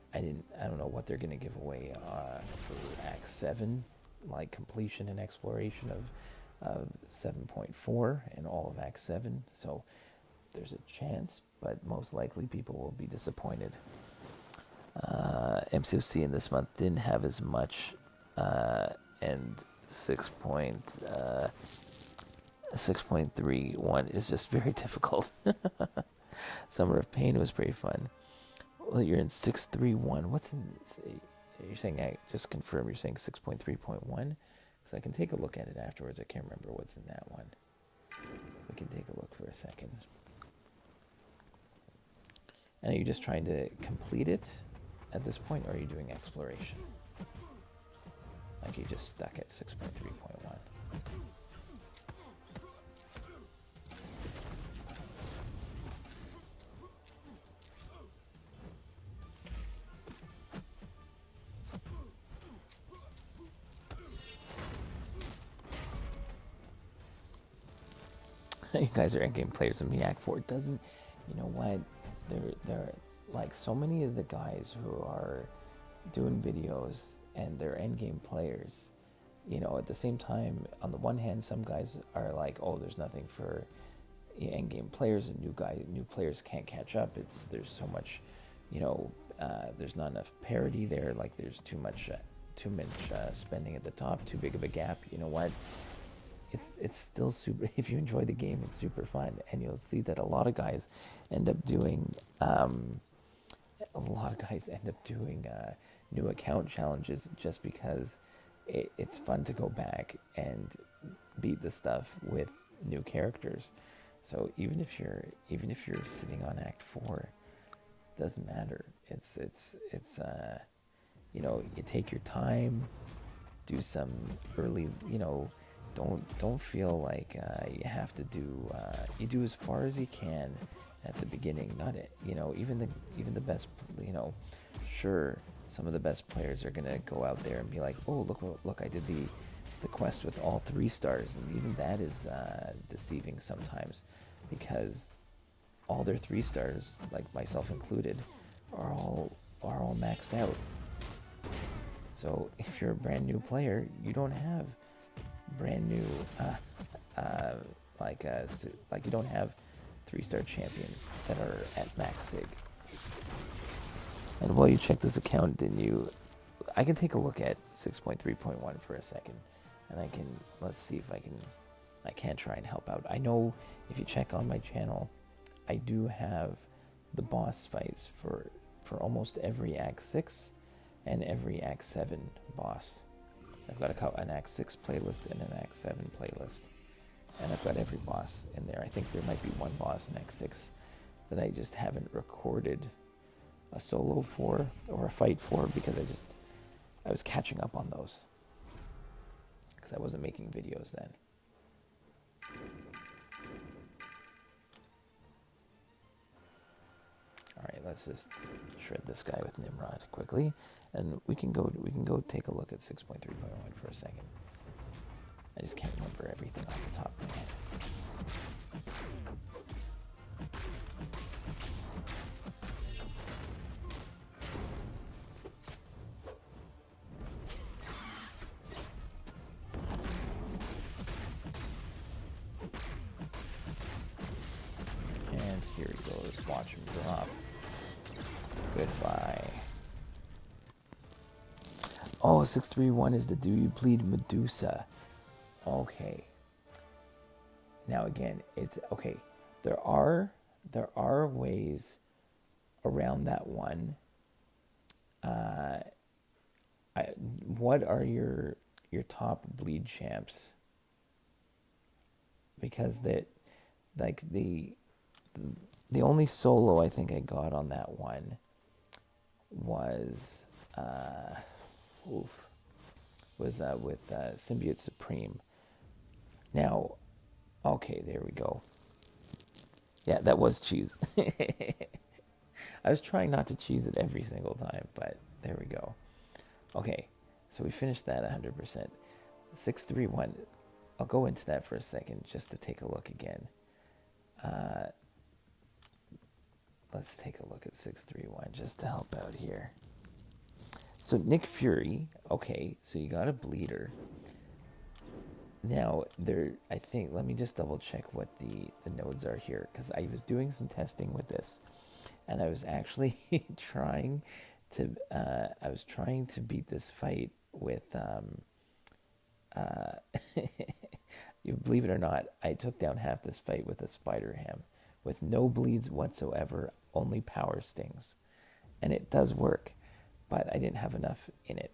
don't know what they're going to give away for Act 7, like completion and exploration of 7.4 and all of Act 7. So there's a chance, but most likely people will be disappointed. MCOC in this month didn't have as much, and 6.31 is just very difficult. Summer of Pain was pretty fun. Well, you're in 6.31. What's in? You're saying, I just confirm you're saying 6.3.1? Because I can take a look at it afterwards. I can't remember what's in that one. We can take a look for a second. And are you just trying to complete it at this point, or are you doing exploration? Like you just stuck at 6.3.1. You guys are endgame players of the Act 4. It doesn't, you know what? There like so many of the guys who are doing videos and they're endgame players. You know, at the same time, on the one hand, some guys are like, "Oh, there's nothing for endgame players, and new players can't catch up. There's so much, you know, there's not enough parity there. Like there's too much spending at the top, too big of a gap." You know what? It's still super. If you enjoy the game, it's super fun, and you'll see that a lot of guys end up doing new account challenges just because it's fun to go back and beat the stuff with new characters. So even if you're sitting on Act 4, it doesn't matter. It's you know, you take your time, do some early, you know. Don't feel like you have to do. You do as far as you can at the beginning. Not it. You know, even the best. You know, sure, some of the best players are gonna go out there and be like, "Oh, look! I did the quest with all 3 stars," and even that is deceiving sometimes, because all their 3 stars, like myself included, are all maxed out. So if you're a brand new player, you don't have brand new like you don't have 3-star champions that are at max sig. And while you check this account, didn't you? I can take a look at 6.3.1 for a second, and let's see if I can try and help out. I know if you check on my channel, I do have the boss fights for almost every Act 6 and every Act 7 boss. I've got an Act 6 playlist and an Act 7 playlist. And I've got every boss in there. I think there might be one boss in Act 6 that I just haven't recorded a solo for or a fight for, because I was catching up on those. Because I wasn't making videos then. Alright, let's just shred this guy with Nimrod quickly. And we can go take a look at 6.3.1 for a second. I just can't remember everything off the top of my head. Here he goes. Watch him drop. Goodbye. Oh, 631 is the Do You Bleed Medusa. Okay. Now again, it's okay. There are ways around that one. What are your top bleed champs? Because the only solo I think I got on that one was with Symbiote Supreme. Now, okay, there we go. Yeah, that was cheese. I was trying not to cheese it every single time, but there we go. Okay, so we finished that 100%. 631. I'll go into that for a second just to take a look again. Let's take a look at 631 just to help out here. So Nick Fury, okay, so you got a bleeder. Now, I think, let me just double check what the nodes are here, because I was doing some testing with this, and I was actually trying to beat this fight with, you believe it or not, I took down half this fight with a Spider Ham, with no bleeds whatsoever, only power stings. And it does work, but I didn't have enough in it.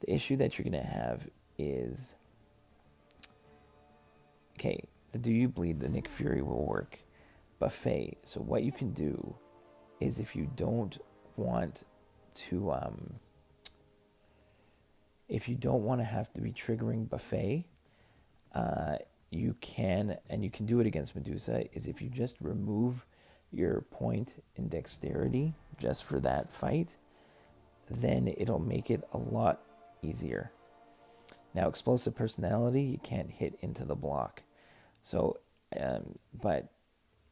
The issue that you're going to have is, okay, the Do You Bleed, the Nick Fury will work. Buffet, so what you can do is if you don't want to have to be triggering Buffet, you can do it against Medusa, is if you just remove your point in dexterity just for that fight, then it'll make it a lot easier. Now, explosive personality, you can't hit into the block. So, but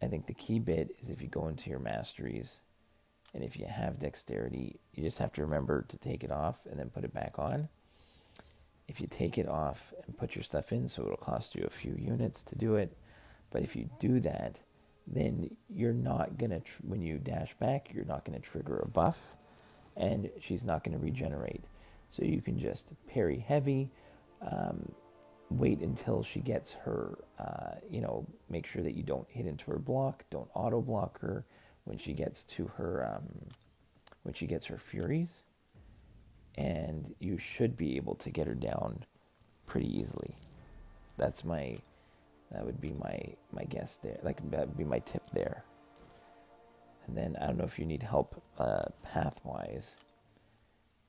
I think the key bit is if you go into your masteries, and if you have dexterity, you just have to remember to take it off and then put it back on. If you take it off and put your stuff in, so it'll cost you a few units to do it. But if you do that, then you're not going to, when you dash back, you're not going to trigger a buff, and she's not going to regenerate. So you can just parry heavy, wait until she gets her, make sure that you don't hit into her block, don't auto block her when she gets to her, furies, and you should be able to get her down pretty easily. That would be my guess there. That would be my tip there. And then I don't know if you need help path-wise,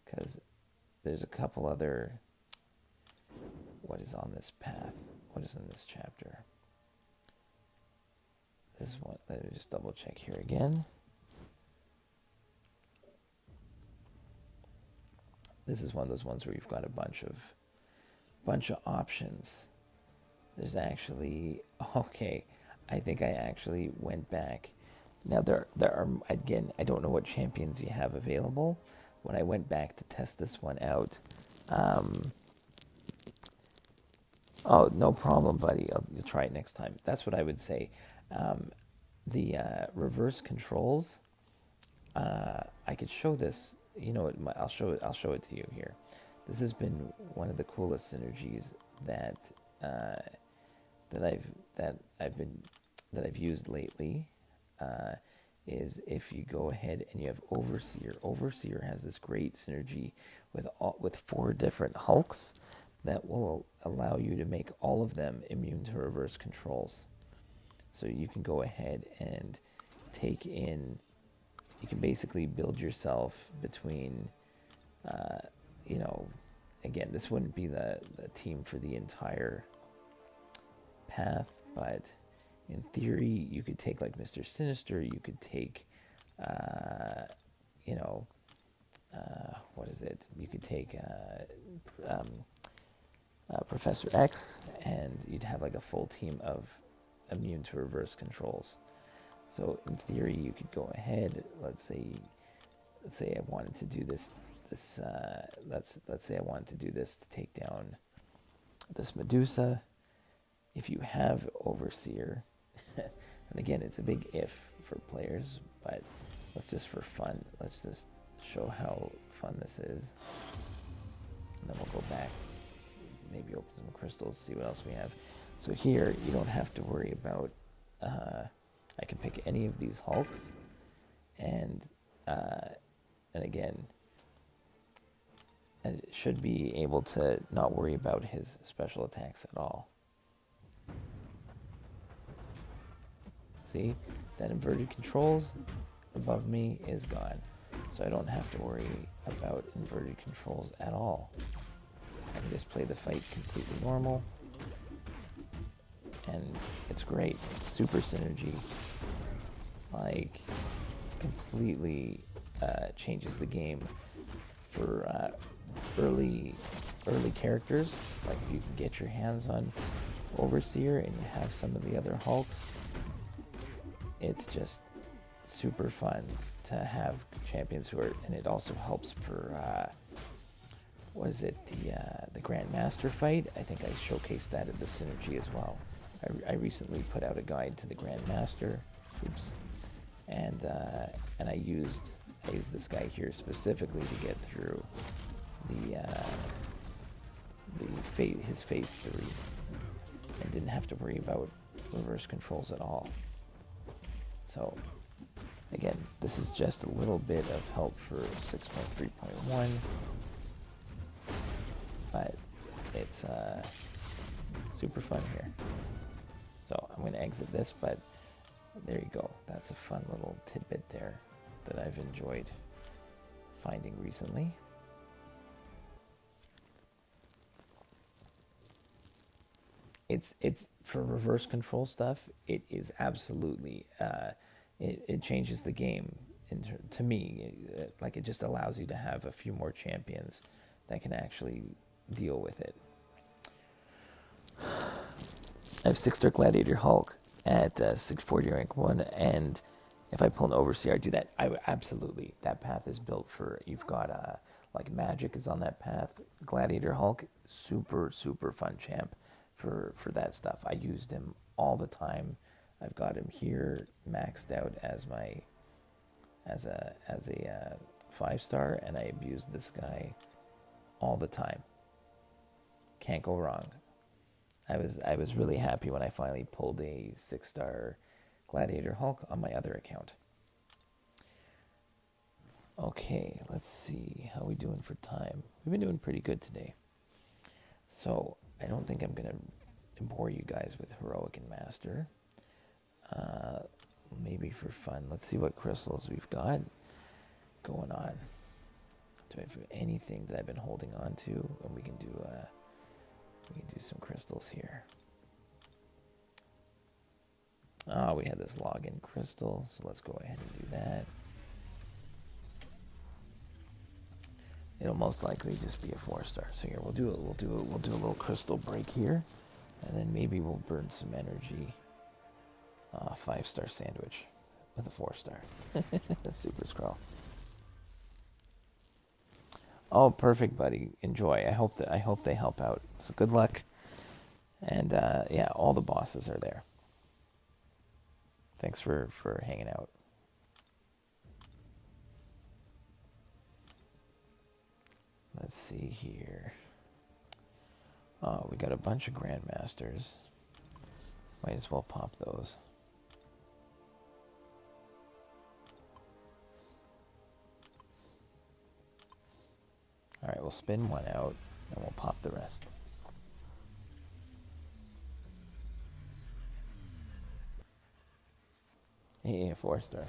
because there's a couple other. What is on this path? What is in this chapter? This one. Let me just double check here again. This is one of those ones where you've got a bunch of options. There's actually, okay, I think I actually went back. Now there are, again, I don't know what champions you have available. When I went back to test this one out, oh, no problem, buddy. You'll try it next time. That's what I would say. The reverse controls, I could show this. I'll show it to you here. This has been one of the coolest synergies that I've used lately. Is if you go ahead and you have Overseer. Overseer has this great synergy with 4 different Hulks that will allow you to make all of them immune to reverse controls. So you can go ahead and take in. You can basically build yourself between, again, this wouldn't be the team for the entire path, but in theory, you could take like Mr. Sinister, you could take, what is it? You could take Professor X, and you'd have like a full team of immune to reverse controls. So in theory, you could go ahead. Let's say I wanted to do this. Let's say I wanted to do this to take down this Medusa. If you have Overseer, And again, it's a big if for players, but let's just for fun, let's just show how fun this is. And then we'll go back, maybe open some crystals, see what else we have. So here, you don't have to worry about, I can pick any of these Hulks, and again, it should be able to not worry about his special attacks at all. See, that inverted controls above me is gone. So I don't have to worry about inverted controls at all. I can just play the fight completely normal. And it's great. It's super synergy. Like, completely changes the game for early characters. Like, if you can get your hands on Overseer and you have some of the other Hulks, it's just super fun to have champions who are, and it also helps for, was it the Grandmaster fight? I think I showcased that in the synergy as well. I recently put out a guide to the Grandmaster, and I used this guy here specifically to get through his phase 3, and didn't have to worry about reverse controls at all. So, again, this is just a little bit of help for 6.3.1, but it's super fun here. So I'm going to exit this, but there you go. That's a fun little tidbit there that I've enjoyed finding recently. It's for reverse control stuff. It is absolutely it changes the game to me. Like, it just allows you to have a few more champions that can actually deal with it. I have 6-star Gladiator Hulk at 640 rank 1, and if I pull an Overseer, I do that. Absolutely, that path is built for, you've got like Magic is on that path. Gladiator Hulk, super fun champ for that stuff. I used him all the time. I've got him here maxed out as a 5-star, and I abuse this guy all the time. Can't go wrong. I was really happy when I finally pulled a 6-star Gladiator Hulk on my other account. Okay, let's see how we doing for time. We've been doing pretty good today. So I don't think I'm gonna bore you guys with Heroic and Master. Maybe for fun, let's see what crystals we've got going on. Do I have anything that I've been holding on to? And we can do some crystals here. We had this login crystal, so let's go ahead and do that. It'll most likely just be a 4-star. So here we'll do a little crystal break here, and then maybe we'll burn some energy. 5-star sandwich with a 4-star. Super scroll. Oh, perfect, buddy. Enjoy. I hope they help out. So good luck. And yeah, all the bosses are there. Thanks for hanging out. Let's see here. Oh, we got a bunch of Grandmasters. Might as well pop those. Alright, we'll spin one out, and we'll pop the rest. Hey, a 4-star.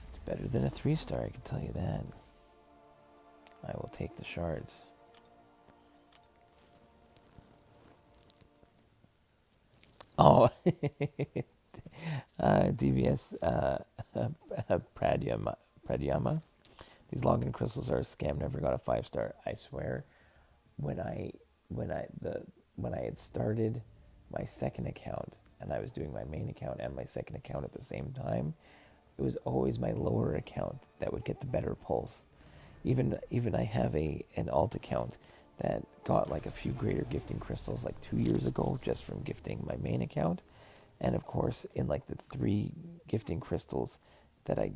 It's better than a 3-star, I can tell you that. I will take the shards. Oh, DVS Pradyama. These login crystals are a scam. Never got a 5-star. I swear, when I had started my second account and I was doing my main account and my second account at the same time, it was always my lower account that would get the better pulls. Even I have an alt account that got like a few greater gifting crystals like 2 years ago just from gifting my main account, And of course, in like the 3 gifting crystals that I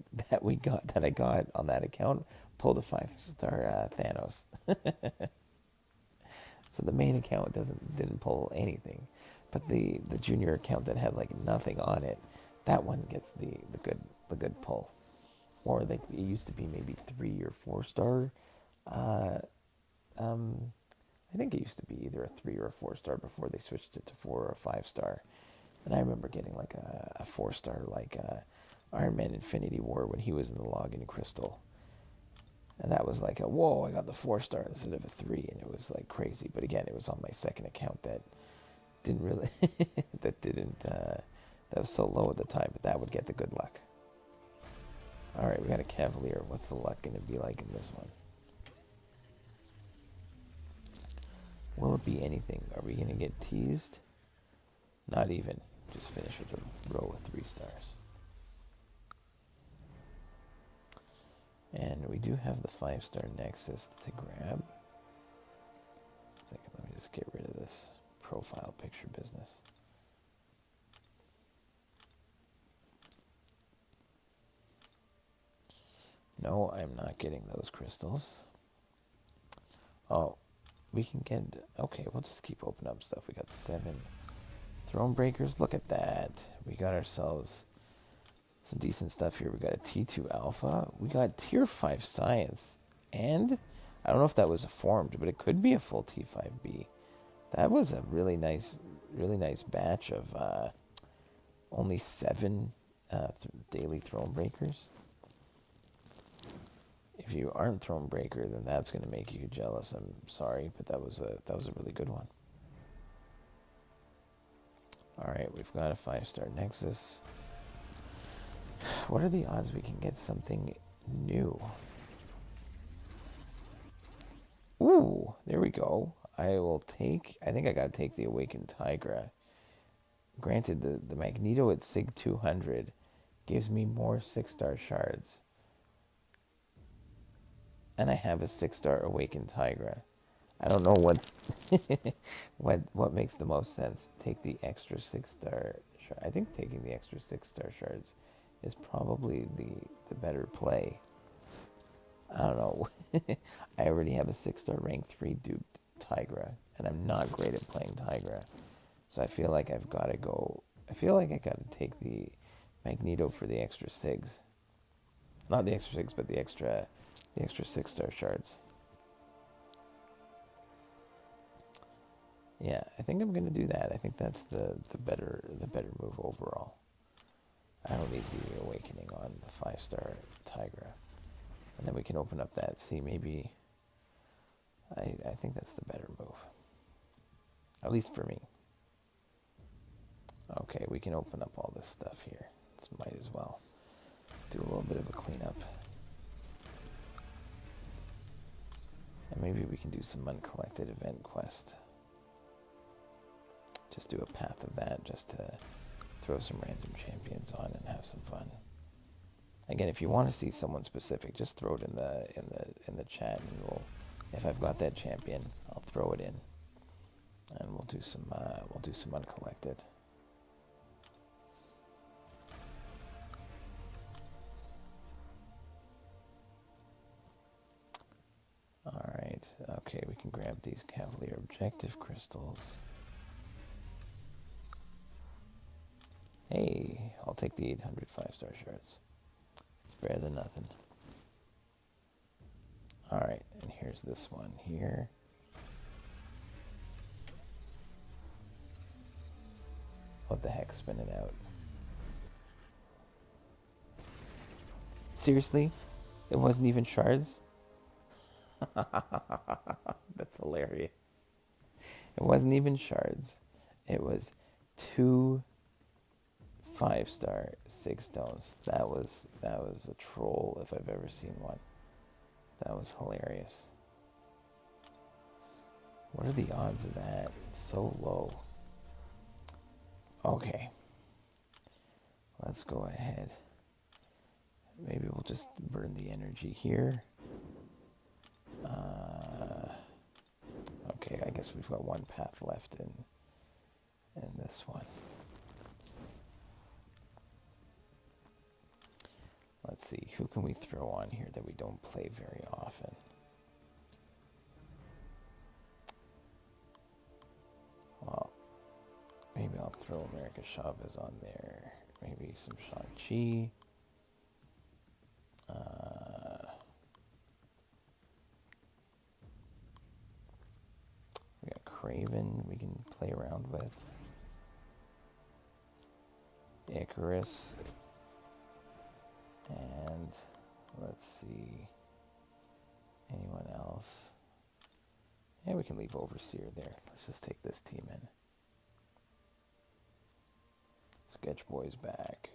got on that account, pulled a 5-star Thanos. So the main account didn't pull anything, but the junior account that had like nothing on it, that one gets the good pull. Or like it used to be maybe 3 or 4-star. I think it used to be either a 3 or a 4-star before they switched it to 4 or a 5-star. And I remember getting like a 4-star like Iron Man Infinity War when he was in the login crystal. And that was like whoa, I got the 4-star instead of a 3, and it was like crazy. But again, it was on my second account that didn't really, that was so low at the time, but that would get the good luck. Alright, we got a Cavalier. What's the luck going to be like in this one? Will it be anything? Are we going to get teased? Not even. Just finish with a row of 3 stars. And we do have the 5-star Nexus to grab. Second, let me just get rid of this profile picture business. No, I'm not getting those crystals. Oh, we can get... Okay, we'll just keep opening up stuff. We got 7 Throne Breakers. Look at that. We got ourselves some decent stuff here. We got a T2 Alpha. We got Tier 5 Science. And I don't know if that was a formed, but it could be a full T5B. That was a really nice batch of only 7 daily Throne Breakers. If you aren't Throne Breaker, then that's going to make you jealous. I'm sorry, but that was a really good one. All right, we've got a 5-star Nexus. What are the odds we can get something new? Ooh, there we go. I think I got to take the Awakened Tigra. Granted, the Magneto at Sig 200 gives me more 6-star shards. And I have a 6-star Awakened Tigra. I don't know what makes the most sense. Take the extra 6-star shard. I think taking the extra 6-star shards is probably the better play. I don't know. I already have a 6-star rank 3 duped Tigra, and I'm not great at playing Tigra. So I feel like I've got to go... I feel like I got to take the Magneto for the extra SIGs. Not the extra SIGs, but the extra 6-star shards. Yeah, I think I'm going to do that. I think that's the better move overall. I don't need the Awakening on the 5-star Tigra. And then we can open up that. See, maybe... I think that's the better move. At least for me. Okay, we can open up all this stuff here. This might as well do a little bit of a cleanup. And maybe we can do some uncollected event quest. Just do a path of that just to throw some random champions on and have some fun. Again, if you want to see someone specific, just throw it in the chat, and if I've got that champion, I'll throw it in, and we'll do some uncollected. All right, okay, we can grab these Cavalier objective crystals. Hey, I'll take the 800 5-star shards. It's better than nothing. Alright, and here's this one here. What the heck, spin it out. Seriously? It wasn't even shards? That's hilarious. It wasn't even shards. It was 2 5-star 6 stones. That was a troll if I've ever seen one. That was hilarious. What are the odds of that? It's so low. Okay. Let's go ahead. Maybe we'll just burn the energy here. Okay, I guess we've got one path left in this one. let's see, who can we throw on here that we don't play very often? Well, maybe I'll throw America Chavez on there. Maybe some Shang-Chi. We got Craven we can play around with. Icarus. And let's see. Anyone else? Yeah, we can leave Overseer there. Let's just take this team in. Sketch Boy's back.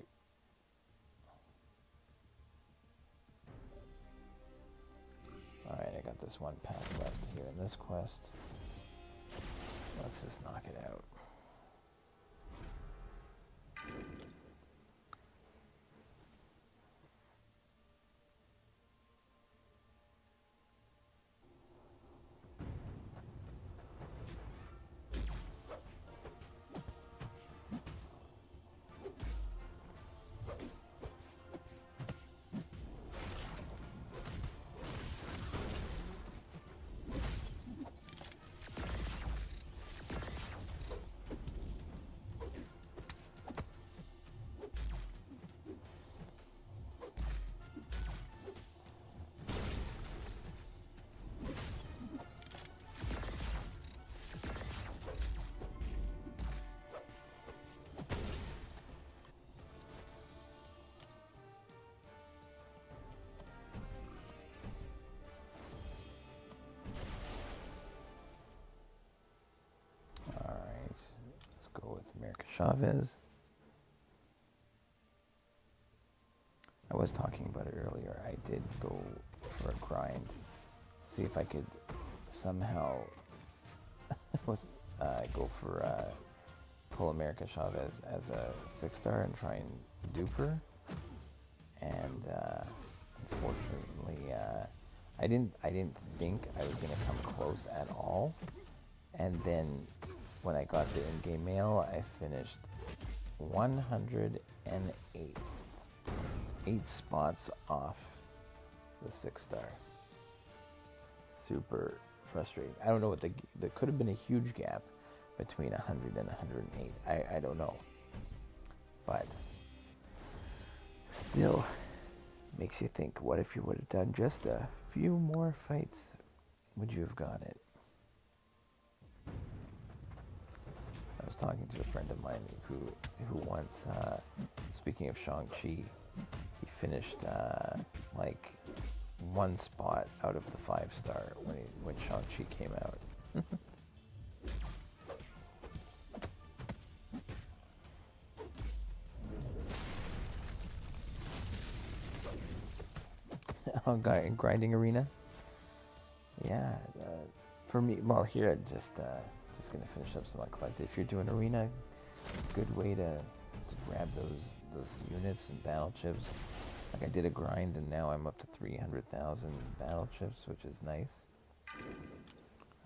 Alright, I got this one path left here in this quest. Let's just knock it out. Go with America Chavez. I was talking about it earlier. I did go for a grind. See if I could somehow go for pull America Chavez as a 6-star and try and dupe her. And unfortunately, I didn't think I was gonna come close at all. And then when I got the in-game mail, I finished 108th. 8 spots off the 6-star. Super frustrating. I don't know what there could have been a huge gap between 100 and 108. I don't know. But still makes you think, what if you would have done just a few more fights? Would you have got it? I was talking to a friend of mine who once, speaking of Shang-Chi, he finished like 1 spot out of the 5-star when Shang-Chi came out. Oh, grinding arena. Yeah, for me, well, here I'm just gonna finish up some uncollected. If you're doing arena, good way to grab those units and battle chips. Like I did a grind and now I'm up to 300,000 battle chips, which is nice.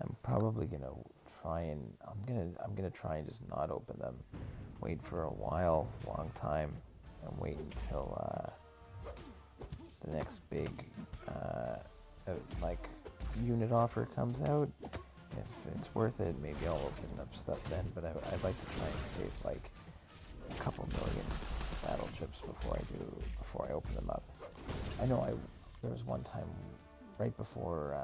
I'm probably gonna try and I'm gonna try and just not open them. Wait for a long time, and wait until the next big like unit offer comes out. If it's worth it, maybe I'll open up stuff then, but I'd like to try and save like a couple million battle chips before I open them up. I know there was one time right before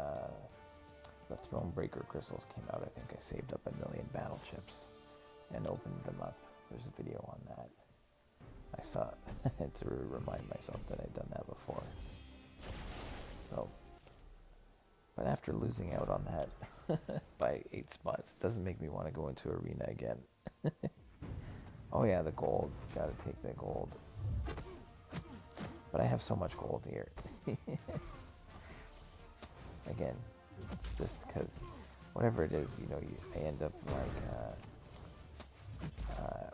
the Thronebreaker crystals came out, I think I saved up 1 million battle chips and opened them up. There's a video on that. I saw it to remind myself that I'd done that before. So, but after losing out on that by 8 spots, doesn't make me want to go into arena again. Oh yeah, the gold. Gotta take the gold. But I have so much gold here. Again, it's just because whatever it is, I end up like...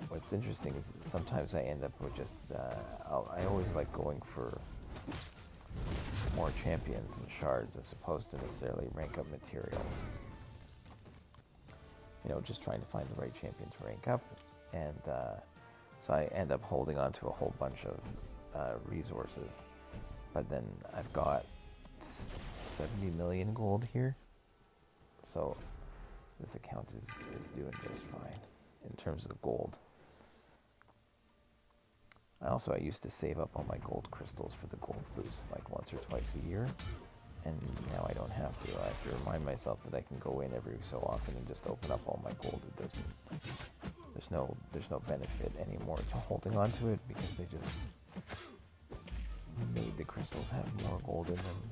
what's interesting is sometimes I end up with just... I always like going for more champions and shards as opposed to necessarily rank up materials. Just trying to find the right champion to rank up. And so I end up holding on to a whole bunch of resources but then I've got 70 million gold here, so this account is doing just fine in terms of gold. I used to save up all my gold crystals for the gold boost like once or twice a year, and now I don't have to. I have to remind myself that I can go in every so often and just open up all my gold. It doesn't, there's no benefit anymore to holding on to it, because they just made the crystals have more gold in them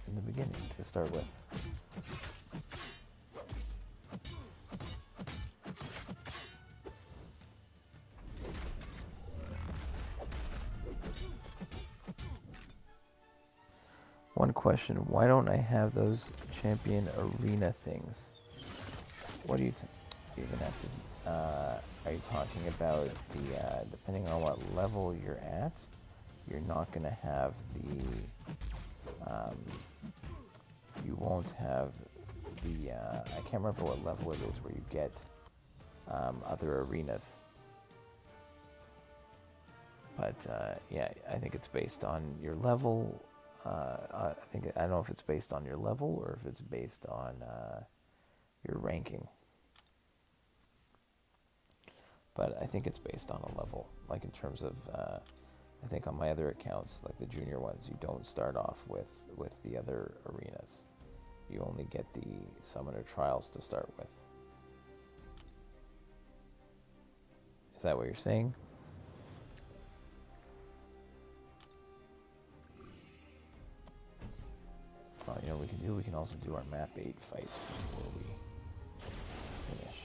in the beginning to start with. One question, why don't I have those champion arena things? What are you you're gonna have to, are you talking about the, depending on what level you're at, you're not gonna have the, you won't have the, I can't remember what level it is where you get, other arenas. But, yeah, I think it's based on your level. I don't know if it's based on your level or if it's based on your ranking. But I think it's based on a level. Like in terms of, I think on my other accounts, like the junior ones, you don't start off with the other arenas. You only get the summoner trials to start with. Is that what you're saying? Well, you know what we can do? We can also do our map 8 fights before we finish.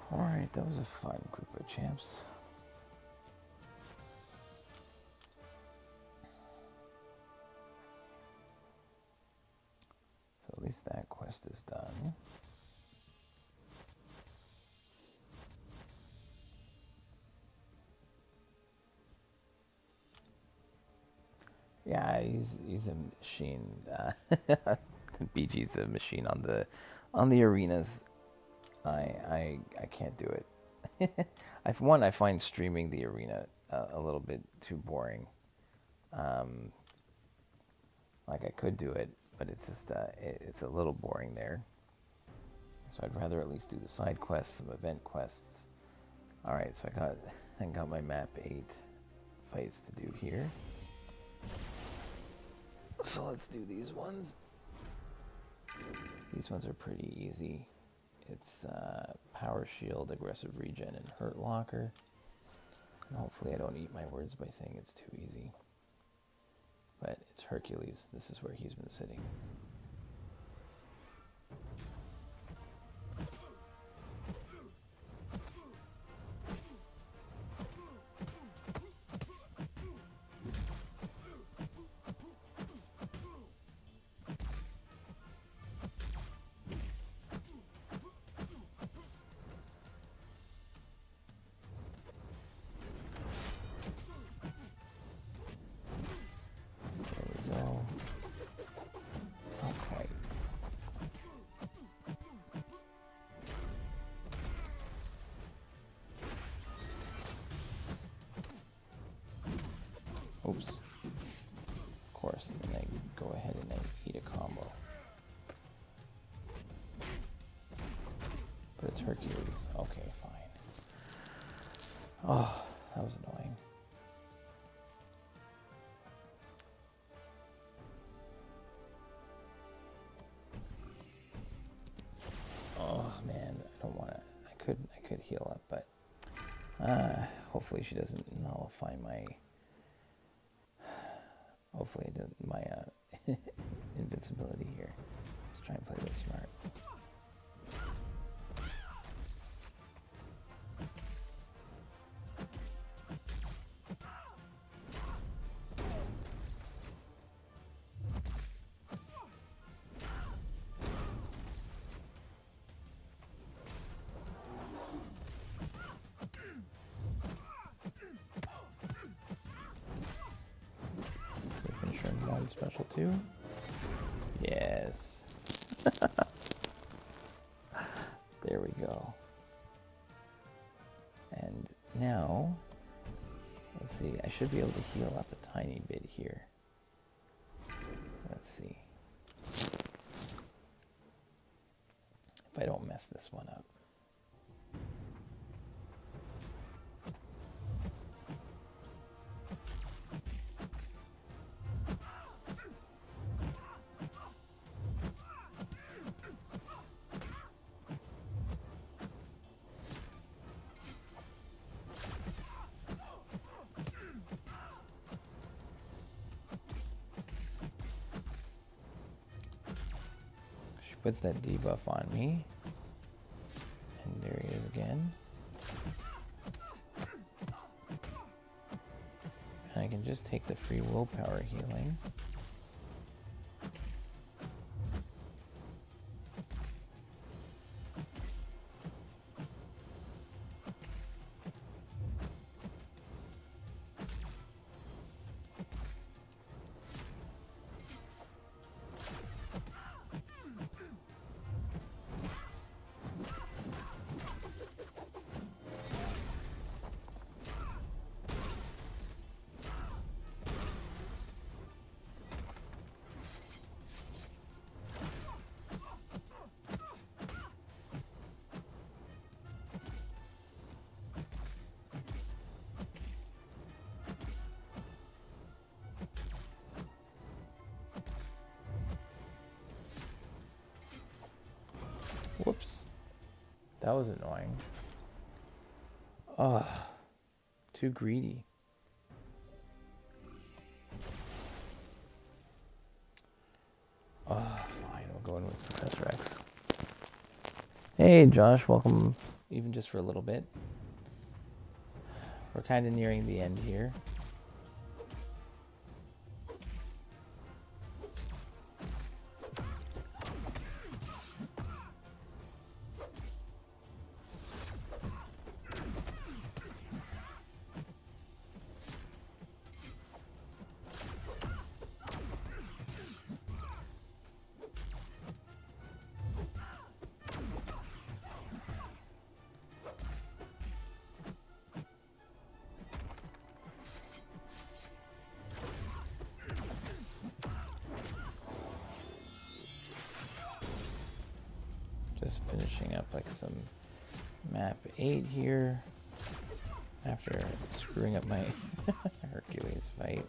Alright, that was a fun group of champs. So at least that quest is done. Yeah, he's a machine. BG's a machine on the arenas. I can't do it. I find streaming the arena a little bit too boring. Like I could do it, but it's just it's a little boring there. So I'd rather at least do the side quests, some event quests. All right, so I got my map 8 fights to do here. So let's do these ones. These ones are pretty easy. It's Power Shield, Aggressive Regen, and Hurt Locker. And hopefully I don't eat my words by saying it's too easy. But it's Hercules. This is where he's been sitting. Oops. Of course, then I go ahead and I eat a combo. But it's Hercules. Okay, fine. Oh, that was annoying. Hopefully she doesn't nullify my... Hopefully my invincibility here. Let's try and play this smart. Special too? Yes. There we go. And now, let's see, I should be able to heal up a tiny bit here. Let's see. If I don't mess this one up. Puts that debuff on me. And there he is again. And I can just take the free willpower healing. Whoops. That was annoying. Ugh. Too greedy. Fine. We'll go in with Professor X. Hey, Josh. Welcome, even just for a little bit. We're kind of nearing the end here. Just finishing up like some map 8 here after screwing up my Hercules fight.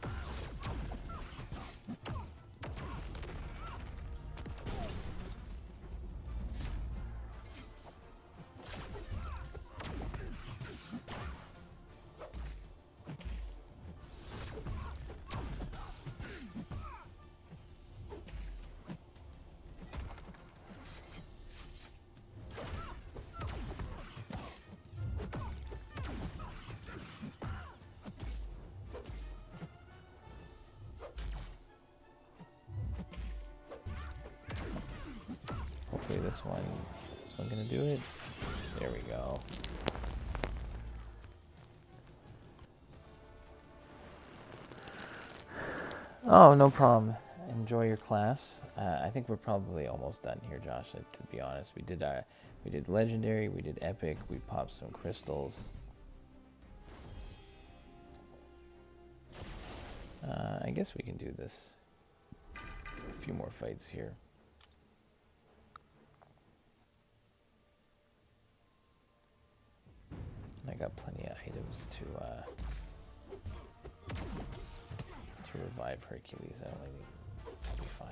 Hopefully this one gonna do it. There we go. Oh, no problem. Enjoy your class. I think we're probably almost done here, Josh. To be honest, we did legendary, we did epic, we popped some crystals. I guess we can do this. A few more fights here. I got plenty of items to revive Hercules. That'll be fine.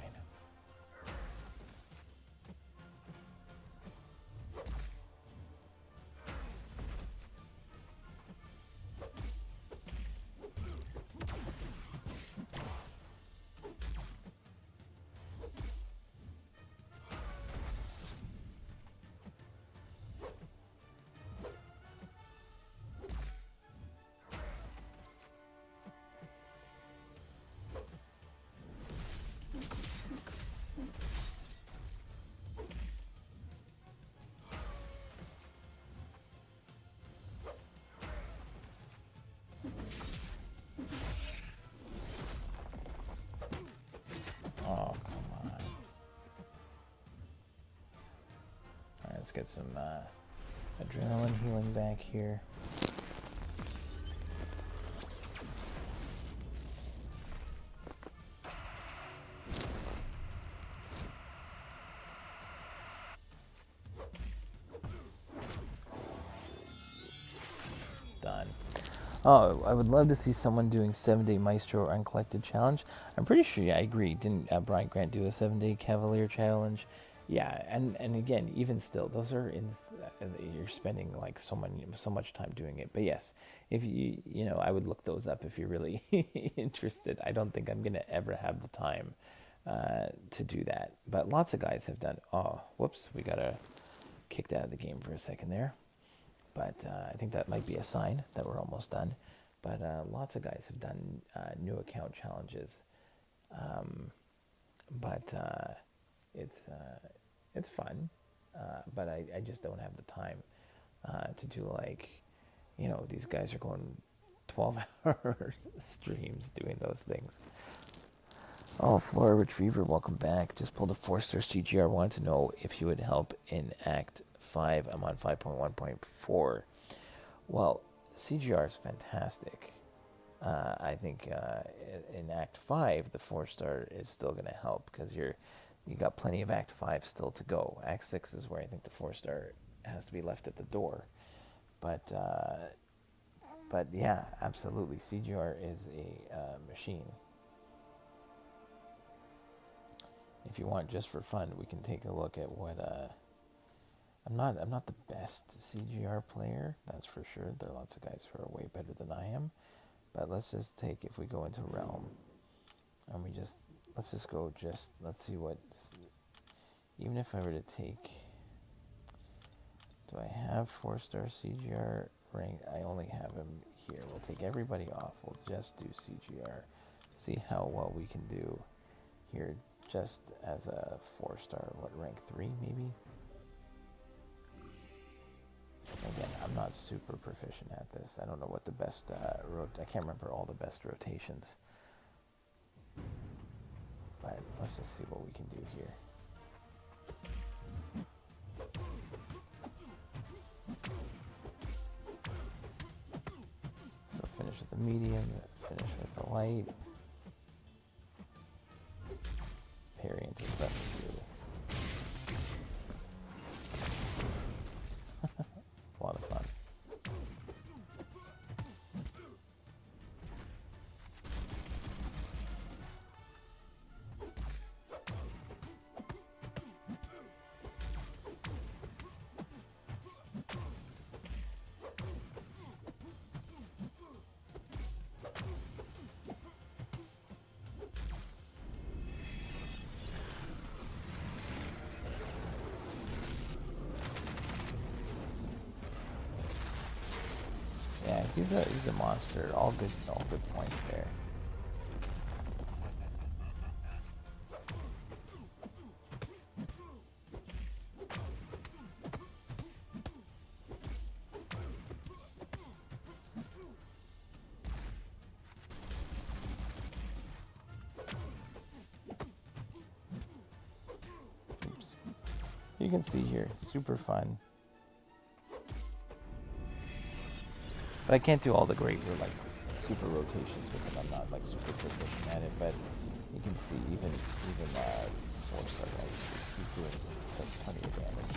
get some adrenaline healing back here. Done. Oh, I would love to see someone doing 7-day Maestro or Uncollected Challenge. I'm pretty sure, yeah, I agree. Didn't Brian Grant do a 7-day Cavalier Challenge? Yeah, and again, even still, those are you're spending like so much time doing it. But yes, if I would look those up if you're really interested. I don't think I'm gonna ever have the time to do that. But lots of guys have done. Oh, whoops, we got kicked out of the game for a second there. But I think that might be a sign that we're almost done. But lots of guys have done new account challenges. But it's fun. But I just don't have the time to do these guys are going 12-hour streams doing those things. Oh, Flora Retriever, welcome back. Just pulled a 4-star CGR. Wanted to know if you would help in Act 5. I'm on 5.1.4. Well, CGR is fantastic. I think in Act 5, the 4-star is still going to help because you got plenty of Act 5 still to go. Act 6 is where I think the 4-star has to be left at the door. But yeah, absolutely. CGR is a machine. If you want just for fun, we can take a look at what I'm not the best CGR player, that's for sure. There are lots of guys who are way better than I am. But let's just take, if we go into Realm, and let's see what, even if I were to take, do I have 4-star CGR rank? I only have him here. We'll take everybody off. We'll just do CGR. See how well we can do here. Just as a 4-star, rank 3 maybe? Again, I'm not super proficient at this. I don't know what the best, I can't remember all the best rotations. But let's just see what we can do here. So finish with the medium, finish with the light. Parry into special too. A lot of fun. Yeah, he's a monster. All good points there. Oops. You can see here, super fun. But I can't do all the great super rotations with it. I'm not super proficient at it, but you can see even 4-star he's doing just plenty of damage.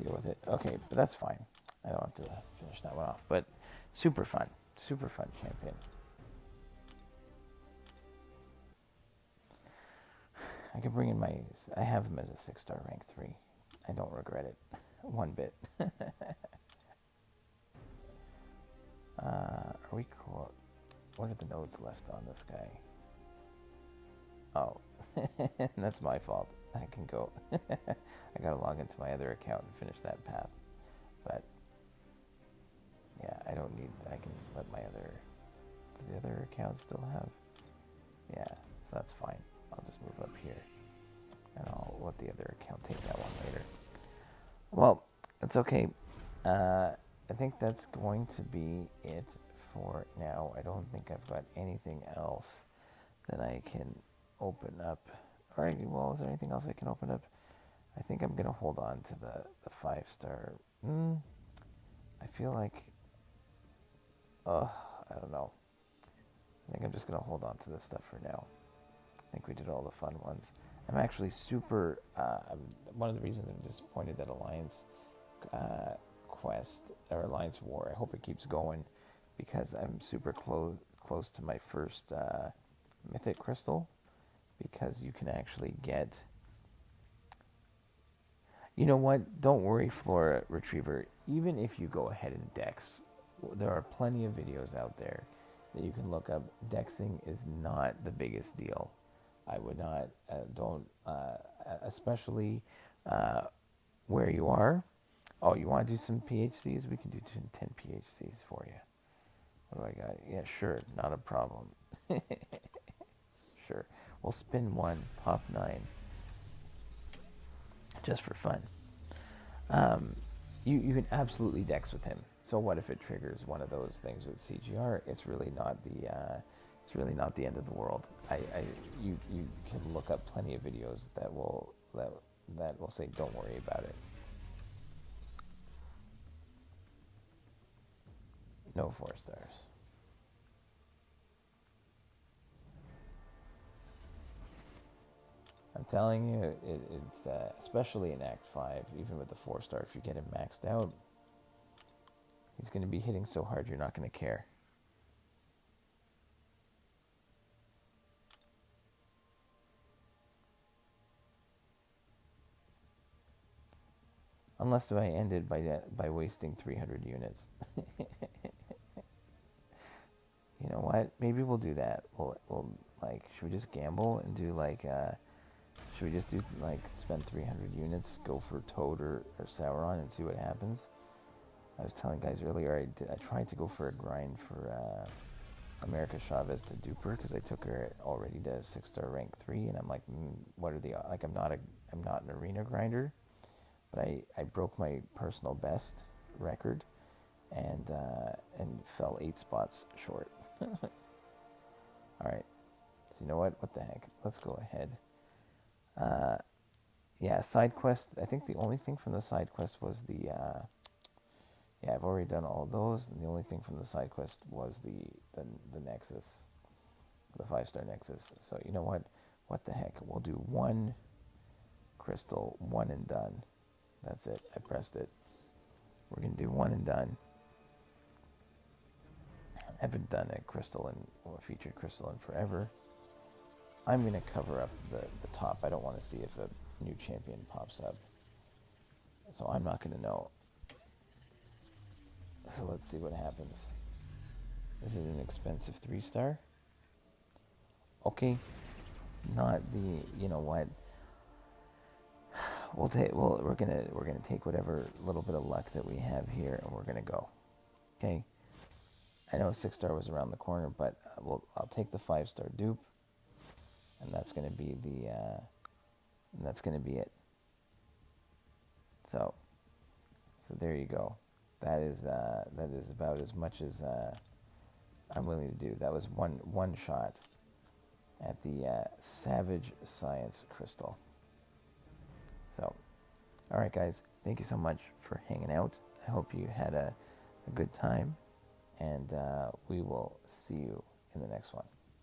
With it. Okay, but that's fine. I don't have to finish that one off, but super fun. super fun champion. I can bring in I have him as a 6-star rank 3. I don't regret it one bit. Are we close? What are the nodes left on this guy? Oh, that's my fault. I can go. I gotta log into my other account and finish that path. But yeah, I don't need. I can let my other. Does the other account still have? Yeah, so that's fine. I'll just move up here, and I'll let the other account take that one later. Well, it's okay. I think that's going to be it for now. I don't think I've got anything else that I can open up. All right, well, is there anything else I can open up? I think I'm going to hold on to the 5-star. I feel like, I don't know. I think I'm just going to hold on to this stuff for now. I think we did all the fun ones. I'm actually super, one of the reasons I'm disappointed that Alliance Quest, or Alliance War, I hope it keeps going, because I'm super close to my first Mythic Crystal, because you can actually get, you know what, don't worry, Flora Retriever, even if you go ahead and dex, there are plenty of videos out there that you can look up. Dexing is not the biggest deal. I would not, especially where you are. Oh, you want to do some PHCs? We can do 10 PHCs for you. What do I got? Yeah, sure, not a problem. Sure. We'll spin 1, pop 9. Just for fun. You can absolutely dex with him. So what if it triggers one of those things with CGR? It's really not the end of the world. You can look up plenty of videos that will say don't worry about it. No 4 stars. I'm telling you, it's especially in Act 5, even with the 4-star, if you get him maxed out, he's going to be hitting so hard you're not going to care. Unless I ended by wasting 300 units. You know what? Maybe we'll do that. We'll like, should we just gamble and do like, should we just do like spend 300 units, go for Toad or Sauron and see what happens? I was telling guys earlier, I tried to go for a grind for America Chavez to dupe her because I took her already to 6-star rank 3, and I'm like, what are the, like, I'm not an arena grinder, but I broke my personal best record and fell 8 spots short. All right, so you know what the heck, let's go ahead. Yeah, side quest, I think the only thing from the side quest was the yeah, I've already done all those, and the only thing from the side quest was the Nexus, the 5-star Nexus. So you know what the heck, we'll do 1 crystal, 1 and done. That's it, I pressed it. We're gonna do 1 and done. I haven't done a crystal or a featured crystal in forever. I'm gonna cover up the top. I don't want to see if a new champion pops up, so I'm not gonna know. So let's see what happens. Is it an expensive 3-star? Okay, it's not the, you know what? We're gonna take whatever little bit of luck that we have here, and we're gonna go. Okay. I know 6-star was around the corner, but I'll take the 5-star dupe, and that's gonna be it. So there you go. That is about as much as I'm willing to do. That was one shot at the Savage Science Crystal. So, all right, guys, thank you so much for hanging out. I hope you had a good time, and we will see you in the next one.